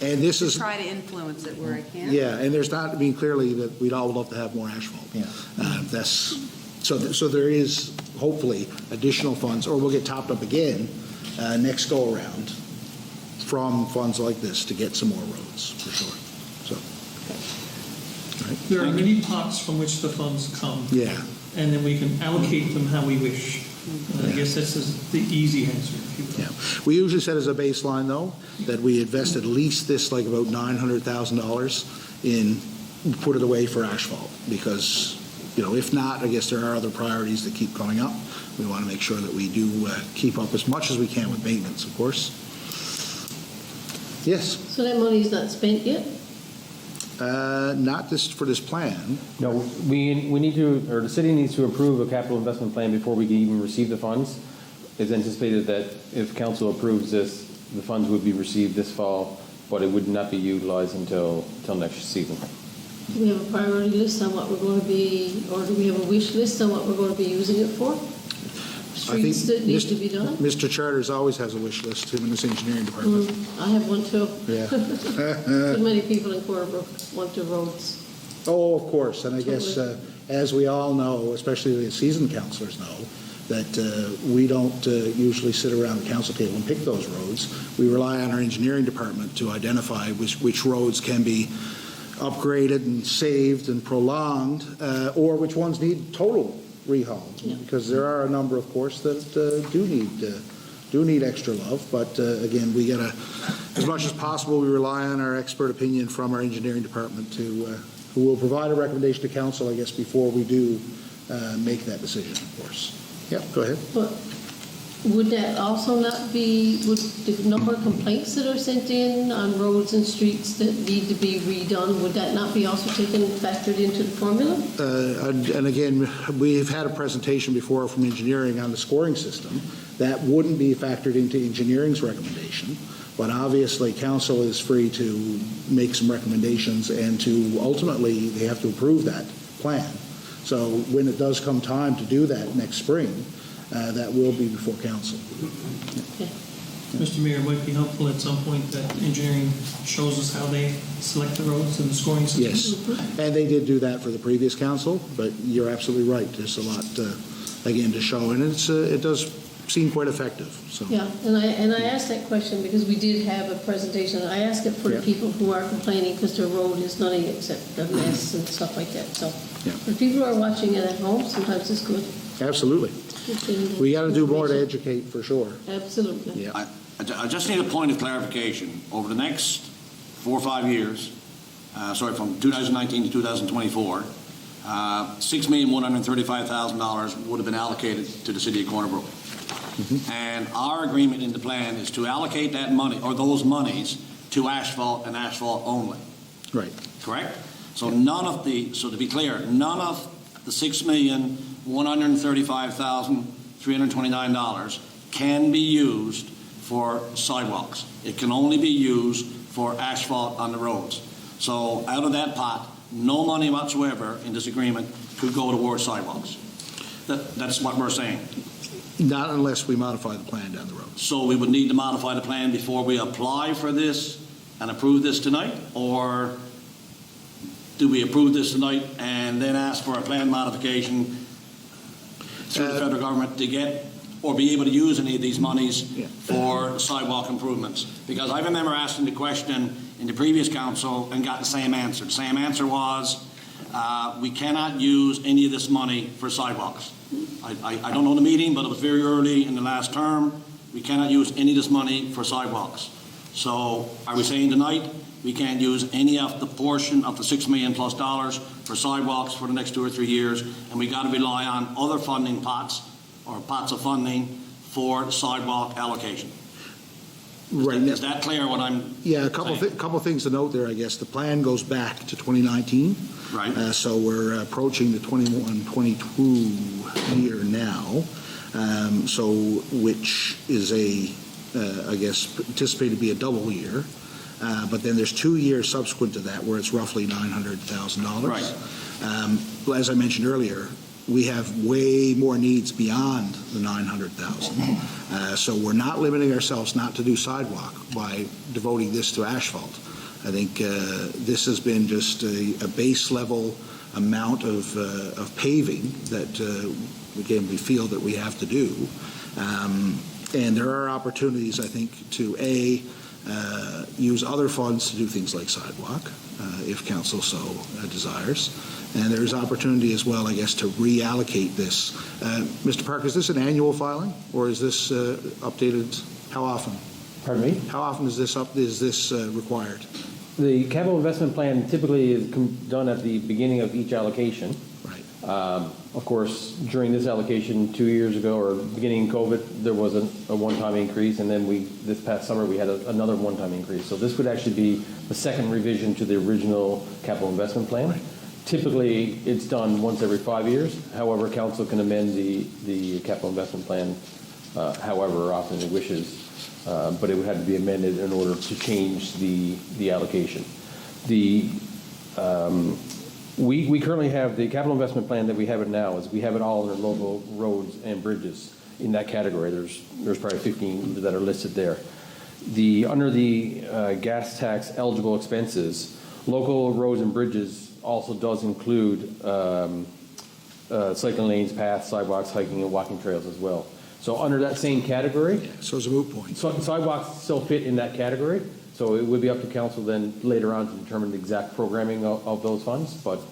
and this is,
try to influence it where I can.
yeah, and there's not, I mean, clearly that we'd all love to have more asphalt.
Yeah.
So there is hopefully additional funds, or we'll get topped up again next go around from funds like this to get some more roads, for sure. So,
There are many pots from which the funds come,
yeah.
and then we can allocate them how we wish. And I guess this is the easy answer, if you will.
Yeah, we usually set as a baseline, though, that we invest at least this, like about $900,000 in, put it away for asphalt, because, you know, if not, I guess there are other priorities that keep coming up. We want to make sure that we do keep up as much as we can with maintenance, of course. Yes,
So that money's not spent yet?
not this, for this plan.
No, we need to, or the city needs to approve a capital investment plan before we can even receive the funds. It's anticipated that if council approves this, the funds would be received this fall, but it would not be utilized until next season.
Do we have a priority list on what we're going to be, or do we have a wish list on what we're going to be using it for? Streets that need to be done?
Mr. Charters always has a wish list, him and his engineering department.
I have one too.
Yeah.
Too many people in Cornbrook want the roads.
Oh, of course, and I guess, as we all know, especially the seasoned councilors know, that we don't usually sit around the council table and pick those roads. We rely on our engineering department to identify which roads can be upgraded and saved and prolonged, or which ones need total rehaul.
Yeah.
Because there are a number, of course, that do need extra love. But again, we gotta, as much as possible, we rely on our expert opinion from our engineering department who will provide a recommendation to council, I guess, before we do make that decision, of course. Yeah, go ahead.
But would that also not be, would the number of complaints that are sent in on roads and streets that need to be redone, would that not be also factored into the formula?
And again, we've had a presentation before from engineering on the scoring system. That wouldn't be factored into engineering's recommendation, but obviously council is free to make some recommendations and to ultimately, they have to approve that plan. So when it does come time to do that next spring, that will be before council.
Mr. Mayor, it might be helpful at some point that engineering shows us how they select the roads and the scoring system.
Yes, and they did do that for the previous council, but you're absolutely right. There's a lot, again, to show, and it does seem quite effective, so.
Yeah, and I asked that question because we did have a presentation. I asked it for the
Yeah.
people who are complaining because their road is nothing except a mess and stuff like that. So
Yeah.
for people who are watching it at home, sometimes it's good.
Absolutely. We got to do more to educate, for sure.
Absolutely.
Yeah.
I just need a point of clarification. Over the next 4 or 5 years, from 2019 to 2024, $6,135,000 would have been allocated to the city of Corner Brook. And our agreement in the plan is to allocate that money, or those monies, to asphalt and asphalt only.
Right.
Correct? So so to be clear, none of the $6,135,329 can be used for sidewalks. It can only be used for asphalt on the roads. So out of that pot, no money whatsoever in this agreement could go towards sidewalks. That's what we're saying.
Not unless we modify the plan down the road.
So we would need to modify the plan before we apply for this and approve this tonight? Or do we approve this tonight and then ask for a plan modification through the federal government to get or be able to use any of these monies for sidewalk improvements? Because I remember asking the question in the previous council and got the same answer. The same answer was, we cannot use any of this money for sidewalks. I don't know the meeting, but it was very early in the last term. We cannot use any of this money for sidewalks. So are we saying tonight we can't use any of the portion of the $6 million+ for sidewalks for the next 2 or 3 years, and we got to rely on other funding pots or pots of funding for sidewalk allocation?
Right.
Is that clear what I'm
Yeah, a couple
saying?
things to note there, I guess. The plan goes back to 2019.
Right.
So we're approaching the 21-22 year now, which is I guess, anticipated to be a double year. But then there's 2 years subsequent to that where it's roughly $900,000.
Right.
As I mentioned earlier, we have way more needs beyond the 900,000. So we're not limiting ourselves not to do sidewalk by devoting this to asphalt. I think this has been just a base level amount of paving that, again, we feel that we have to do. And there are opportunities, I think, to use other funds to do things like sidewalk, if council so desires. And there's opportunity as well, I guess, to reallocate this. Mr. Park, is this an annual filing, or is this updated? How often?
Pardon me?
How often is this required?
The capital investment plan typically is done at the beginning of each allocation.
Right.
Of course, during this allocation 2 years ago, or beginning of COVID, there was a one-time increase, and then this past summer we had another one-time increase. So this would actually be the second revision to the original capital investment plan. Right. Typically, it's done once every 5 years. However, council can amend the capital investment plan however often it wishes, but it would have to be amended in order to change the allocation. We currently have the capital investment plan that we have it now is we have it all under local roads and bridges in that category. There's probably 15 that are listed there. Under the gas tax eligible expenses, local roads and bridges also does include cycling lanes, paths, sidewalks, hiking, and walking trails as well. So under that same category,
So it's a moot point.
so sidewalks still fit in that category. So it would be up to council then later on to determine the exact programming of those funds. But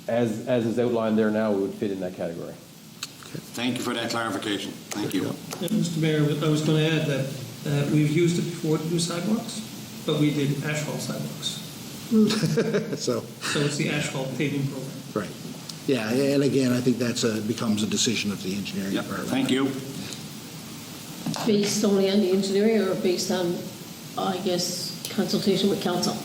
as is outlined there now, it would fit in that category.
Thank you for that clarification. Thank you.
Yeah, Mr. Mayor, I was going to add that we've used it before to do sidewalks, but we did asphalt sidewalks.
So,
So it's the asphalt paving program.
right. Yeah, and again, I think that's becomes a decision of the engineering
Yep.
department.
Thank you.
Based only on the engineering or based on, I guess, consultation with council?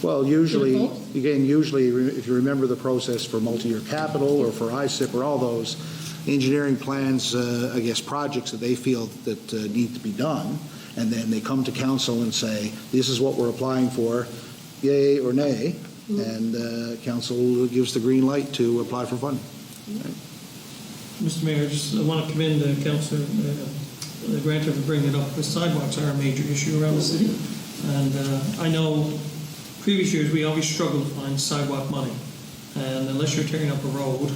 Well, usually,
Both?
again, if you remember the process for multi-year capital or for ISIP or all those, engineering plans, I guess, projects that they feel that need to be done, and then they come to council and say, this is what we're applying for, yay or nay, and council gives the green light to apply for funding.
Mr. Mayor, I want to commend Councillor Granter for bringing it up, because sidewalks are a major issue around the city. And I know previous years, we always struggled to find sidewalk money. And unless you're tearing up a road,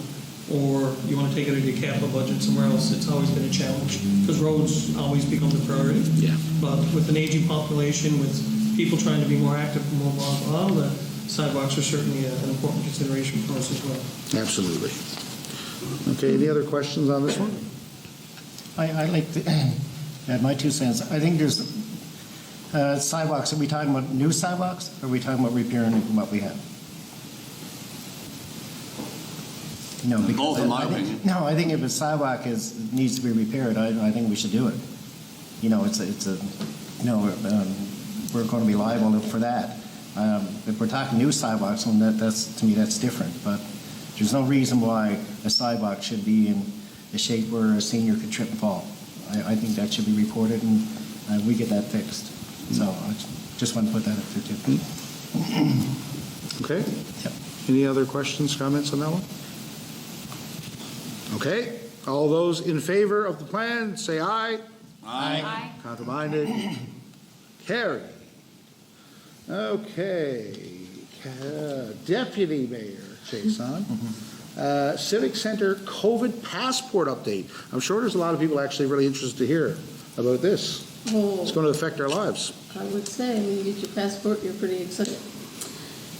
or you want to take it out of your capital budget somewhere else, it's always been a challenge, because roads always become the priority.
Yeah.
But with an aging population, with people trying to be more active and more mobile, the sidewalks are certainly an important consideration for us as well.
Absolutely. Okay, any other questions on this one?
I'd like to add my 2 cents. I think there's sidewalks. Are we talking about new sidewalks, or are we talking about repairing what we have? No, because
Both, in my
I think-
opinion.
No, I think if a sidewalk needs to be repaired, I think we should do it. You know, we're going to be liable for that. If we're talking new sidewalks, then to me, that's different. But there's no reason why a sidewalk should be in a shape where a senior could trip and fall. I think that should be reported, and we get that fixed. So I just want to put that up there, too.
Okay.
Yep.
Any other questions, comments on that one? Okay, all those in favor of the plan, say aye.
Aye.
Counterminded? Carried. Okay, Deputy Mayor Chason. Civic Center COVID passport update. I'm sure there's a lot of people actually really interested to hear about this. It's going to affect our lives.
I would say, when you get your passport, you're pretty excited.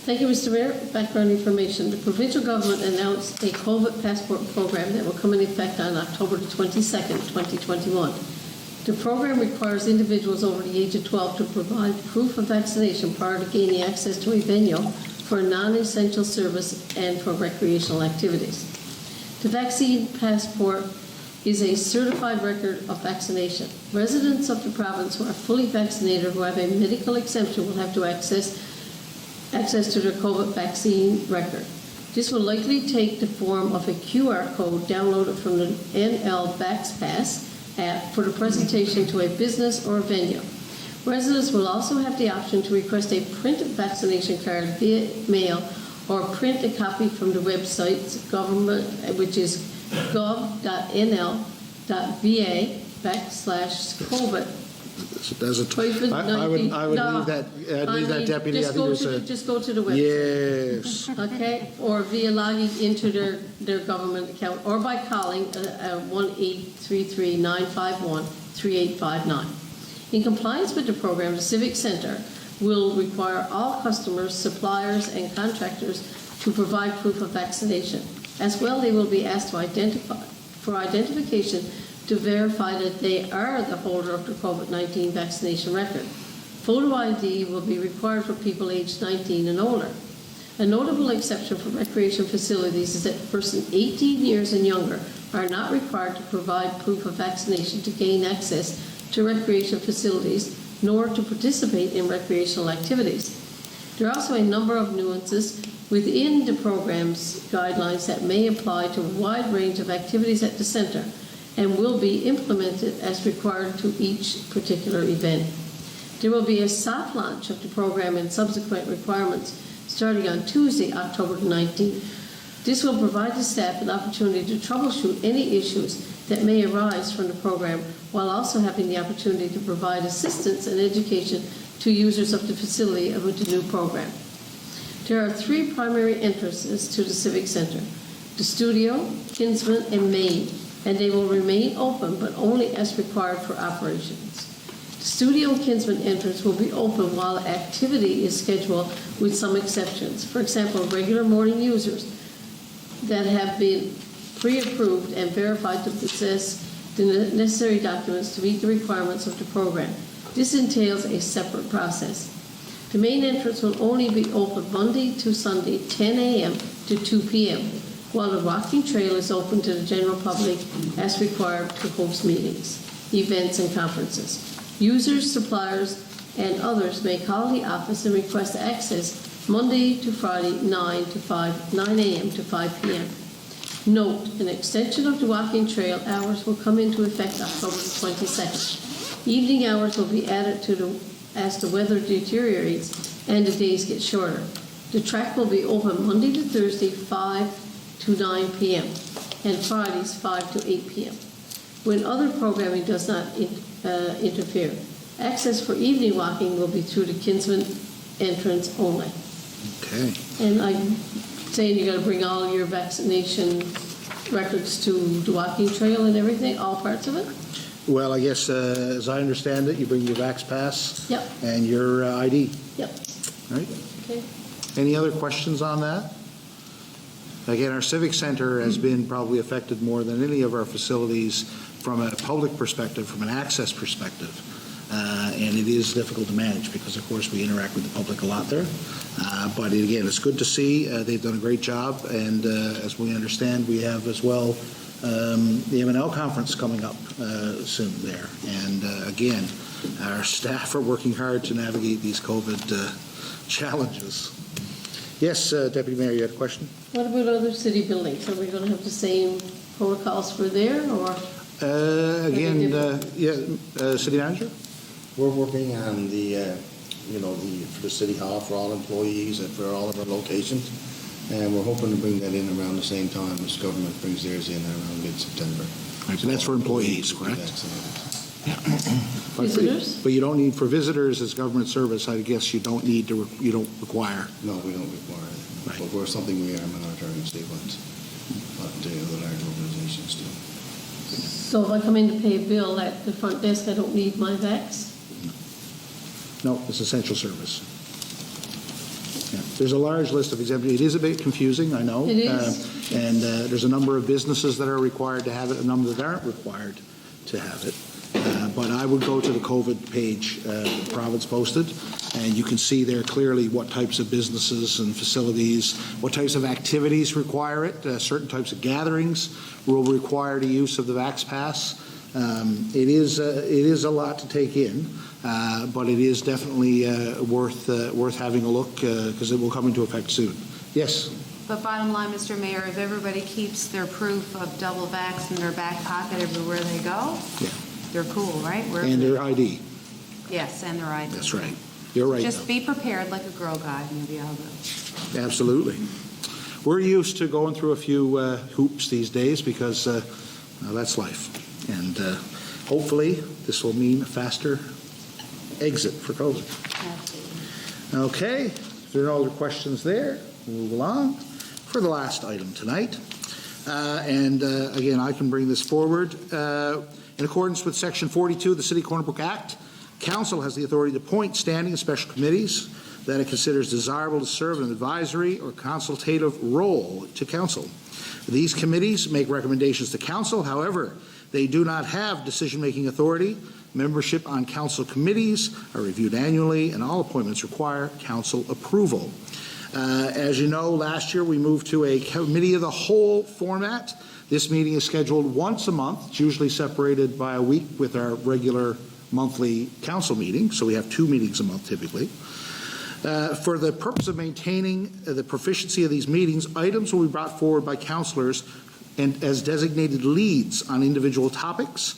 Thank you, Mr. Mayor. Background information. The provincial government announced a COVID passport program that will come in effect on October the 22nd, 2021. The program requires individuals over the age of 12 to provide proof of vaccination prior to gaining access to a venue for a non-essential service and for recreational activities. The vaccine passport is a certified record of vaccination. Residents of the province who are fully vaccinated or who have a medical exemption will have to access to their COVID vaccine record. This will likely take the form of a QR code downloaded from the NL VaxPass app for the presentation to a business or a venue. Residents will also have the option to request a printed vaccination card via mail or print a copy from the website's government, which is gov.nl.va/COVID.
Does it? I would leave that, Deputy. I think
Just go to the website.
Yes.
Okay, or via logging into their government account, or by calling 1-833-951-3859. In compliance with the program, the Civic Centre will require all customers, suppliers, and contractors to provide proof of vaccination. As well, they will be asked to identification to verify that they are the holder of the COVID-19 vaccination record. Photo ID will be required for people aged 19 and older. A notable exception for recreation facilities is that persons 18 years and younger are not required to provide proof of vaccination to gain access to recreation facilities, nor to participate in recreational activities. There are also a number of nuances within the program's guidelines that may apply to a wide range of activities at the centre and will be implemented as required to each particular event. There will be a soft launch of the program and subsequent requirements starting on Tuesday, October 19th. This will provide the staff an opportunity to troubleshoot any issues that may arise from the program, while also having the opportunity to provide assistance and education to users of the facility with the new program. There are 3 primary entrances to the Civic Centre: the Studio, Kinsman, and Main, and they will remain open, but only as required for operations. The Studio and Kinsman entrance will be open while activity is scheduled, with some exceptions. For example, regular morning users that have been pre-approved and verified to possess the necessary documents to meet the requirements of the program. This entails a separate process. The main entrance will only be open Monday to Sunday, 10 a.m. to 2 p.m., while the walking trail is open to the general public as required to host meetings, events, and conferences. Users, suppliers, and others may call the office and request access Monday to Friday, 9 a.m. to 5 p.m. Note, an extension of the walking trail hours will come into effect October 22nd. Evening hours will be added as the weather deteriorates and the days get shorter. The track will be open Monday to Thursday, 5 to 9 p.m., and Fridays, 5 to 8 p.m., when other programming does not interfere. Access for evening walking will be through the Kinsman entrance only.
Okay.
And I'm saying you got to bring all your vaccination records to the walking trail and everything, all parts of it?
Well, I guess, as I understand it, you bring your VaxPass.
Yep.
And your ID.
Yep.
All right.
Okay.
Any other questions on that? Again, our Civic Center has been probably affected more than any of our facilities from a public perspective, from an access perspective. And it is difficult to manage because, of course, we interact with the public a lot there. But again, it's good to see. They've done a great job. And as we understand, we have as well the M&L conference coming up soon there. And again, our staff are working hard to navigate these COVID challenges. Yes, Deputy Mayor, you had a question?
What about other city buildings? Are we going to have the same protocols for there, or?
City Manager?
We're working on for the City Hall for all employees and for all of our locations. And we're hoping to bring that in around the same time as government brings theirs in around mid-September.
Right, so that's for employees, correct?
Visitors?
But you don't need, for visitors as government service, I guess you don't require.
No, we don't require it.
Right.
But we're something we are monitoring state ones, but the large organizations do.
So if I come in to pay a bill at the front desk, I don't need my vax?
No, it's essential service. Yeah. There's a large list of exemptions. It is a bit confusing, I know.
It is.
And there's a number of businesses that are required to have it, a number that aren't required to have it. But I would go to the COVID page the province posted, and you can see there clearly what types of businesses and facilities, what types of activities require it. Certain types of gatherings will require the use of the Vax Pass. It is a lot to take in, but it is definitely worth having a look because it will come into effect soon. Yes.
But bottom line, Mr. Mayor, if everybody keeps their proof of double vax in their back pocket everywhere they go,
Yeah.
they're cool, right?
And their ID.
Yes, and their ID.
That's right. You're right.
Just be prepared like a Girl Guide, and you'll be all good.
Absolutely. We're used to going through a few hoops these days because that's life. And hopefully this will mean a faster exit for COVID.
Absolutely.
Okay, if there are no other questions there, we'll move along for the last item tonight. Again, I can bring this forward. In accordance with Section 42 of the City of Corner Brook Act, Council has the authority to appoint standing and special committees that it considers desirable to serve an advisory or consultative role to Council. These committees make recommendations to Council. However, they do not have decision-making authority. Membership on Council committees are reviewed annually, and all appointments require Council approval. As you know, last year we moved to a committee of the whole format. This meeting is scheduled once a month. It's usually separated by a week with our regular monthly council meeting, so we have 2 meetings a month typically. For the purpose of maintaining the proficiency of these meetings, items will be brought forward by councillors and as designated leads on individual topics.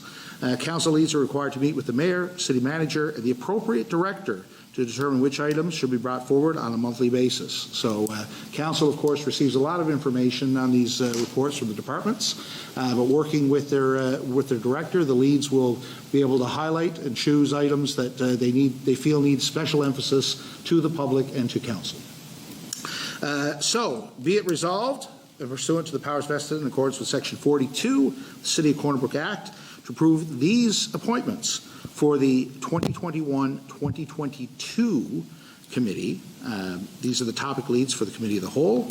Council leads are required to meet with the mayor, city manager, and the appropriate director to determine which items should be brought forward on a monthly basis. So council, of course, receives a lot of information on these reports from the departments, but working with their director, the leads will be able to highlight and choose items that they feel need special emphasis to the public and to council. So, be it resolved, pursuant to the powers vested in accordance with Section 42 of the City of Corner Brook Act, to approve these appointments for the 2021-2022 committee. These are the topic leads for the Committee of the Whole.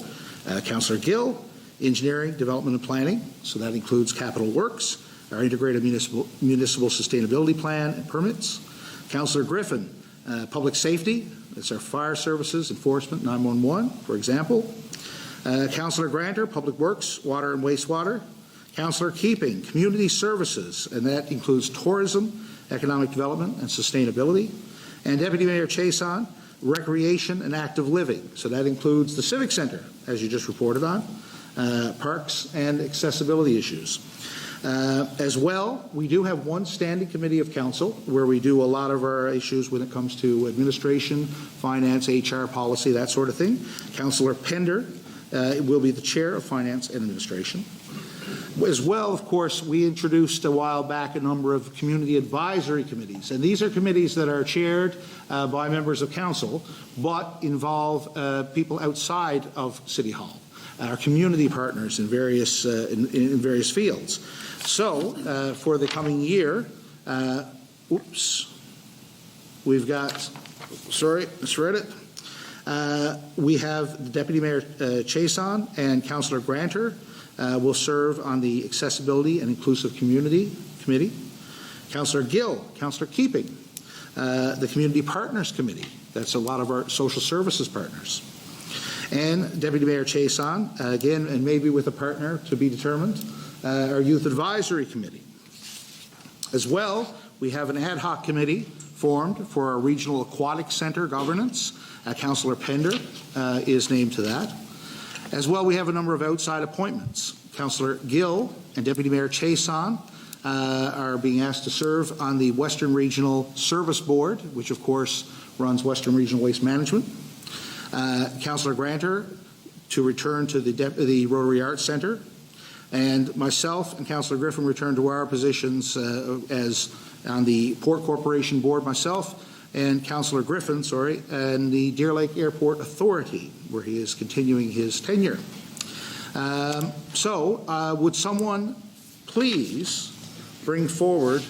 Councillor Gill, Engineering, Development and Planning, so that includes Capital Works, our Integrated Municipal Sustainability Plan and Permits. Councillor Griffin, Public Safety, that's our Fire Services, Enforcement, 911, for example. Councillor Granter, Public Works, Water and Wastewater. Councillor Keeping, Community Services, and that includes tourism, economic development, and sustainability. And Deputy Mayor Chason, Recreation and Active Living. So that includes the Civic Center, as you just reported on, parks and accessibility issues. As well, we do have one standing committee of council where we do a lot of our issues when it comes to administration, finance, HR, policy, that sort of thing. Councillor Pender will be the chair of Finance and Administration. As well, of course, we introduced a while back a number of community advisory committees, and these are committees that are chaired by members of council, but involve people outside of City Hall, our community partners in various fields. So, for the coming year, we've got, sorry, misread it. We have the Deputy Mayor Chason and Councillor Granter will serve on the Accessibility and Inclusive Community Committee. Councillor Gill, Councillor Keeping, the Community Partners Committee. That's a lot of our social services partners. And Deputy Mayor Chason, again, and maybe with a partner to be determined, our Youth Advisory Committee. As well, we have an ad hoc committee formed for our Regional Aquatic Center governance. Councillor Pender is named to that. As well, we have a number of outside appointments. Councillor Gill and Deputy Mayor Chason are being asked to serve on the Western Regional Service Board, which of course runs Western Regional Waste Management. Councillor Granter to return to the Rotary Arts Centre. And myself and Councillor Griffin return to our positions as on the Port Corporation Board, myself, and Councillor Griffin, and the Deer Lake Airport Authority, where he is continuing his tenure. Would someone please bring forward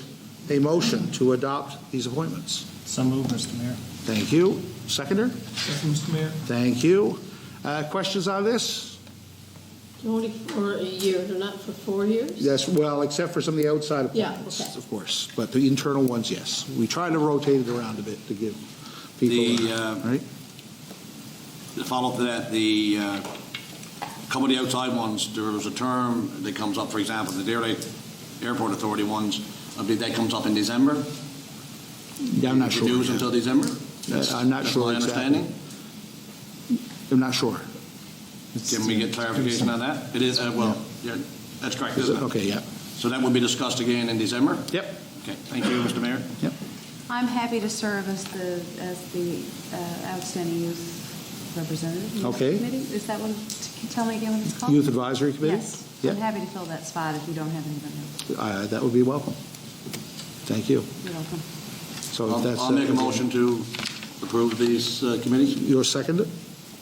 a motion to adopt these appointments?
So moved, Mr. Mayor.
Thank you. Seconder?
Second, Mr. Mayor.
Thank you. Questions on this?
Only for a year, they're not for 4 years?
Yes, well, except for some of the outside
Yeah,
appointments,
okay.
of course. But the internal ones, yes. We try to rotate it around a bit to give people, right?
The follow-up to that, the couple of the outside ones, there was a term that comes up, for example, the Deer Lake Airport Authority ones, I believe that comes up in December.
Yeah, I'm not
You
sure.
do it until December?
I'm not sure
That's my
exactly.
understanding.
I'm not sure.
Can we get clarification on that? It is, well, yeah, that's correct, isn't it?
Okay, yeah.
So that will be discussed again in December?
Yep.
Okay, thank you, Mr. Mayor.
I'm happy to serve as the outstanding youth representative in this
Okay.
committee. Is that what, can you tell me again what it's called?
Youth Advisory Committee?
Yes.
Yeah.
I'm happy to fill that spot if you don't have anybody else.
That would be welcome. Thank you.
You're welcome.
So that's.
I'll make a motion to approve these committees.
You'll second it?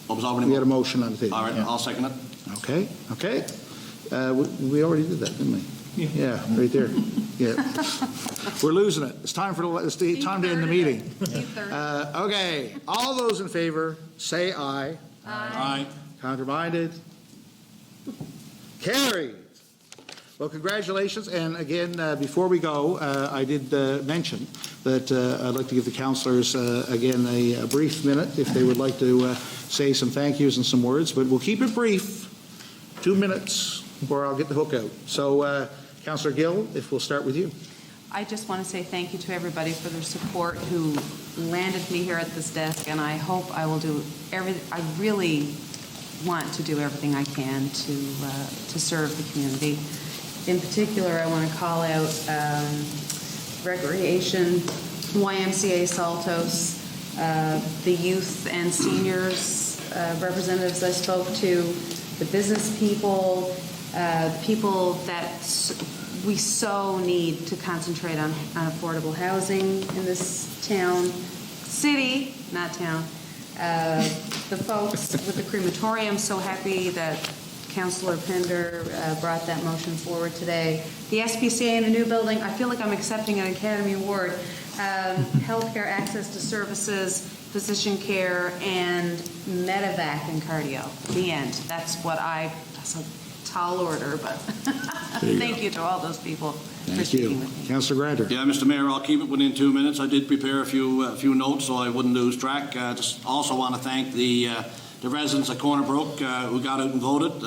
What was already
We had a motion on the table.
All right,
Yeah.
I'll second it.
Okay, okay. We already did that, didn't we?
Yeah.
Yeah, right there. Yeah. We're losing it. It's time time to end the meeting. Okay, all those in favor, say aye.
Aye.
Counterminded? Carried. Well, congratulations, and again, before we go, I did mention that I'd like to give the councillors, again, a brief minute if they would like to say some thank yous and some words, but we'll keep it brief, 2 minutes, or I'll get the hook out. So, Councillor Gill, if we'll start with you.
I just want to say thank you to everybody for their support who landed me here at this desk, and I hope I will do everything. I really want to do everything I can to serve the community. In particular, I want to call out Recreation, YMCA Saltos, the youth and seniors representatives I spoke to, the business people, people that we so need to concentrate on affordable housing in this town, city, not town. The folks with the crematorium, so happy that Councillor Pender brought that motion forward today. The SPCA in the new building, I feel like I'm accepting an Academy Award. Healthcare access to services, physician care, and medevac and cardio. The end. That's a tall order, but thank you to all those people for
Thank
speaking
you.
with me.
Councillor Granter.
Yeah, Mr. Mayor, I'll keep it within 2 minutes. I did prepare a few notes so I wouldn't lose track. Just also want to thank the residents of Corner Brook who got out and voted,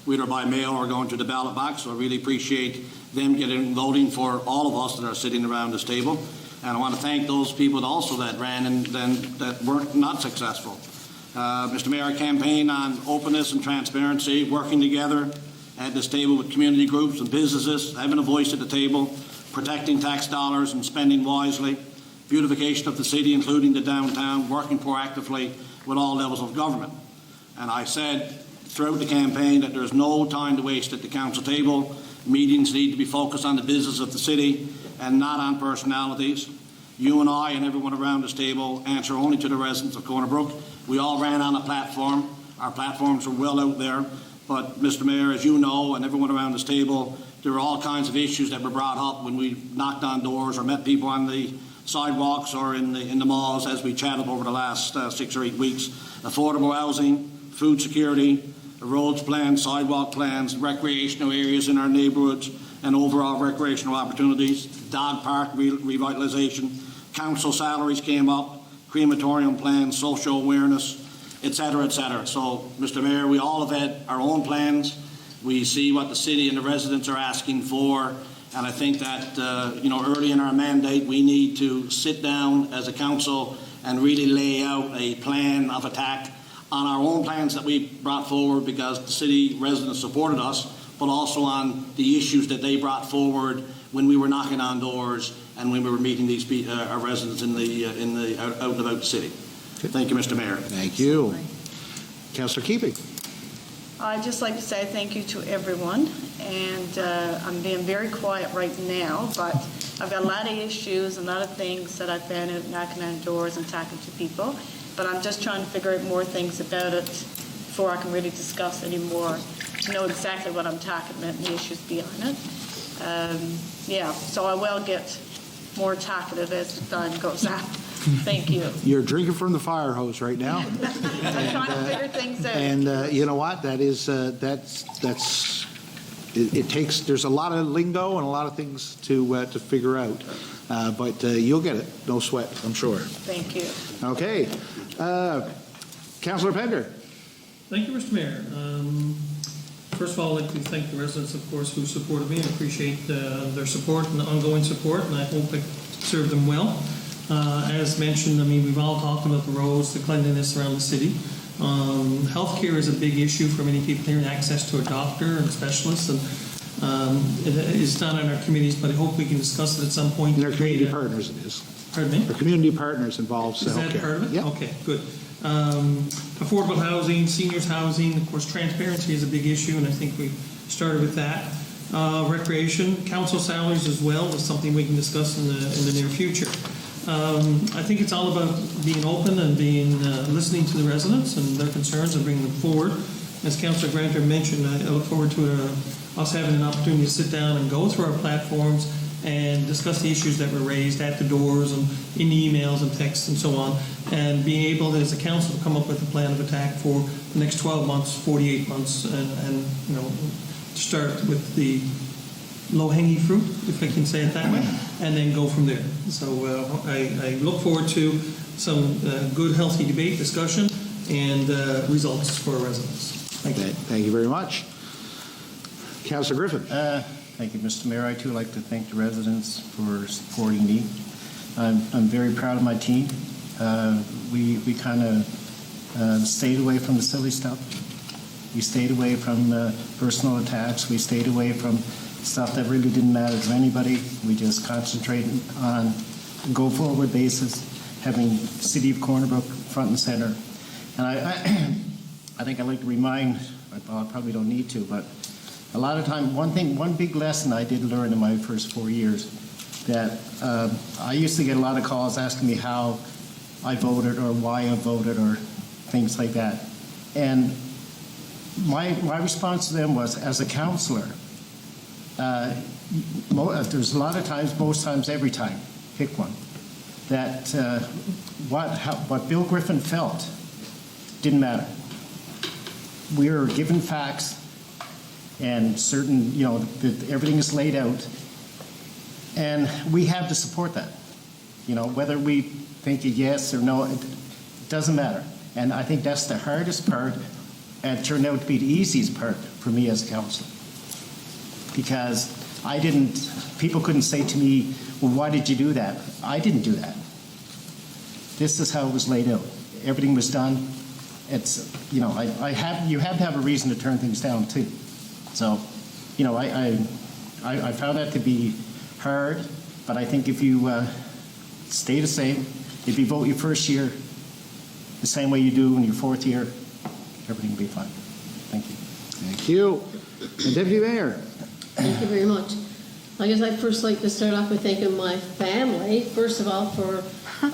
whether by mail or going to the ballot box. So I really appreciate them getting and voting for all of us that are sitting around this table. And I want to thank those people also that ran and then that weren't not successful. Mr. Mayor, I campaign on openness and transparency, working together at this table with community groups and businesses, having a voice at the table, protecting tax dollars and spending wisely, beautification of the city, including the downtown, working proactively with all levels of government. And I said throughout the campaign that there's no time to waste at the council table. Meetings need to be focused on the business of the city and not on personalities. You and I and everyone around this table answer only to the residents of Corner Brook. We all ran on a platform. Our platforms are well out there. But, Mr. Mayor, as you know, and everyone around this table, there were all kinds of issues that were brought up when we knocked on doors or met people on the sidewalks or in the malls as we chatted over the last 6 or 8 weeks. Affordable housing, food security, roads plans, sidewalk plans, recreational areas in our neighborhoods, and overall recreational opportunities, dog park revitalization, council salaries came up, crematorium plans, social awareness, et cetera, et cetera. So, Mr. Mayor, we all have had our own plans. We see what the city and the residents are asking for, and I think that, early in our mandate, we need to sit down as a council and really lay out a plan of attack on our own plans that we brought forward because the city residents supported us, but also on the issues that they brought forward when we were knocking on doors and when we were meeting these our residents in the out and about the city. Thank you, Mr. Mayor.
Thank you. Councillor Keeping.
I'd just like to say thank you to everyone, and I'm being very quiet right now, but I've got a lot of issues, a lot of things that I've been out knocking on doors and talking to people, but I'm just trying to figure out more things about it before I can really discuss any more, to know exactly what I'm talking about and the issues behind it. So I will get more talkative as the time goes on. Thank you.
You're drinking from the fire hose right now.
I'm trying to figure things out.
And you know what? That is, it takes, there's a lot of lingo and a lot of things to figure out. But you'll get it, no sweat, I'm sure.
Thank you.
Okay. Councillor Pender.
Thank you, Mr. Mayor. First of all, I'd like to thank the residents, of course, who supported me and appreciate their support and the ongoing support, and I hope it served them well. As mentioned, I mean, we've all talked about the roads, the cleanliness around the city. Healthcare is a big issue for many people here, and access to a doctor and specialists, and it is done in our committees, but I hope we can discuss it at some point.
And their community partners it is.
Pardon me?
Their community partners involves
Is that
healthcare.
part of it?
Yeah.
Okay, good. Affordable housing, seniors housing, of course, transparency is a big issue, and I think we started with that. Recreation, council salaries as well is something we can discuss in the near future. I think it's all about being open and listening to the residents and their concerns and bringing them forward. As Councillor Granter mentioned, I look forward to us having an opportunity to sit down and go through our platforms and discuss the issues that were raised at the doors and in emails and texts and so on, and being able as a council to come up with a plan of attack for the next 12 months, 48 months, and you know, start with the low-hanging fruit, if I can say it that way, and then go from there. So I look forward to some good, healthy debate, discussion, and results for our residents. Thank you.
Thank you very much. Councillor Griffin.
Thank you, Mr. Mayor. I too like to thank the residents for supporting me. I'm very proud of my team. We kind of stayed away from the silly stuff. We stayed away from personal attacks. We stayed away from stuff that really didn't matter to anybody. We just concentrated on a go-forward basis, having City of Corner Brook front and center. And I think I'd like to remind, well, I probably don't need to, but a lot of time, one big lesson I did learn in my first 4 years, that I used to get a lot of calls asking me how I voted or why I voted or things like that. And my response to them was, as a counselor, there's a lot of times, most times, every time, pick one, that what Bill Griffin felt didn't matter. We were given facts and certain, you know, that everything is laid out, and we have to support that. You know, whether we think a yes or no, it doesn't matter. And I think that's the hardest part, and it turned out to be the easiest part for me as a counselor. Because people couldn't say to me, well, why did you do that? I didn't do that. This is how it was laid out. Everything was done. It's, you know, you have to have a reason to turn things down too. So, you know, I found that to be hard, but I think if you stay the same, if you vote your first year the same way you do in your fourth year, everything will be fine. Thank you.
Thank you. And Deputy Mayor.
Thank you very much. I guess I'd first like to start off with thanking my family, first of all, for,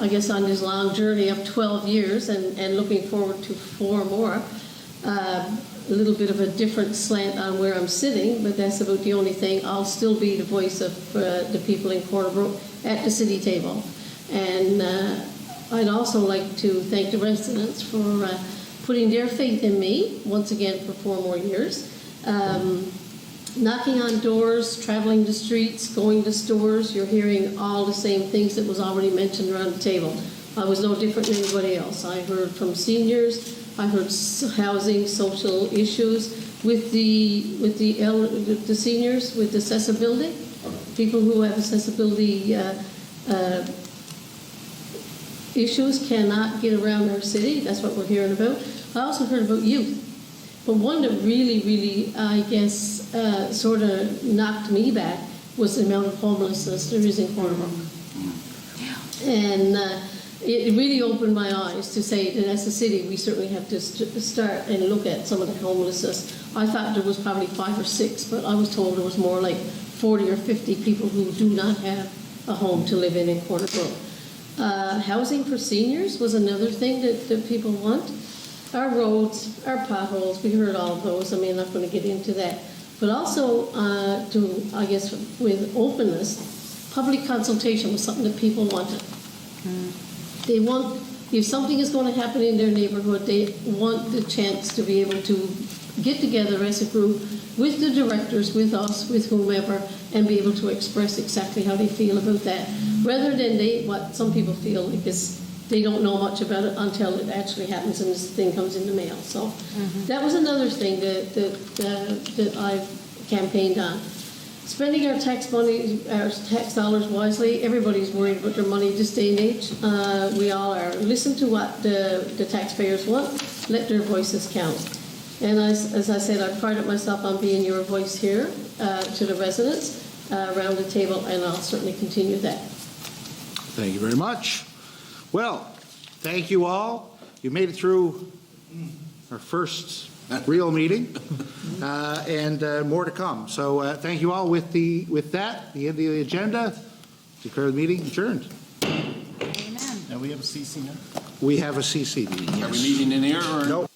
I guess, on this long journey of 12 years and looking forward to 4 more. A little bit of a different slant on where I'm sitting, but that's about the only thing. I'll still be the voice of the people in Corner Brook at the city table. And I'd also like to thank the residents for putting their faith in me, once again, for 4 more years. Knocking on doors, traveling the streets, going to stores, you're hearing all the same things that was already mentioned around the table. I was no different than anybody else. I heard from seniors, I heard housing, social issues with the seniors, with accessibility, people who have accessibility issues cannot get around our city. That's what we're hearing about. I also heard about youth. But one that really, really, I guess, sort of knocked me back was the amount of homelessness there is in Corner Brook. And it really opened my eyes to say that as a city, we certainly have to start and look at some of the homelessness. I thought there was probably 5 or 6, but I was told there was more like 40 or 50 people who do not have a home to live in Corner Brook. Housing for seniors was another thing that people want. Our roads, our potholes, we heard all of those. I mean, I'm not going to get into that. But also, I guess, with openness, public consultation was something that people wanted. They want, if something is going to happen in their neighborhood, they want the chance to be able to get together as a group with the directors, with us, with whomever, and be able to express exactly how they feel about that, rather than what some people feel because they don't know much about it until it actually happens and this thing comes in the mail. So that was another thing that I've campaigned on. Spending our tax money, our tax dollars wisely. Everybody's worried about their money this day and age. We all are. Listen to what the taxpayers want. Let their voices count. And as I said, I prided myself on being your voice here to the residents around the table, and I'll certainly continue that.
Thank you very much. Well, thank you all. You made it through our first real meeting, and more to come. So thank you all. With that, the end of the agenda, declare the meeting adjourned.
Amen.
Now we have a CC now?
We have a CC meeting.
Are we meeting in here or?
No,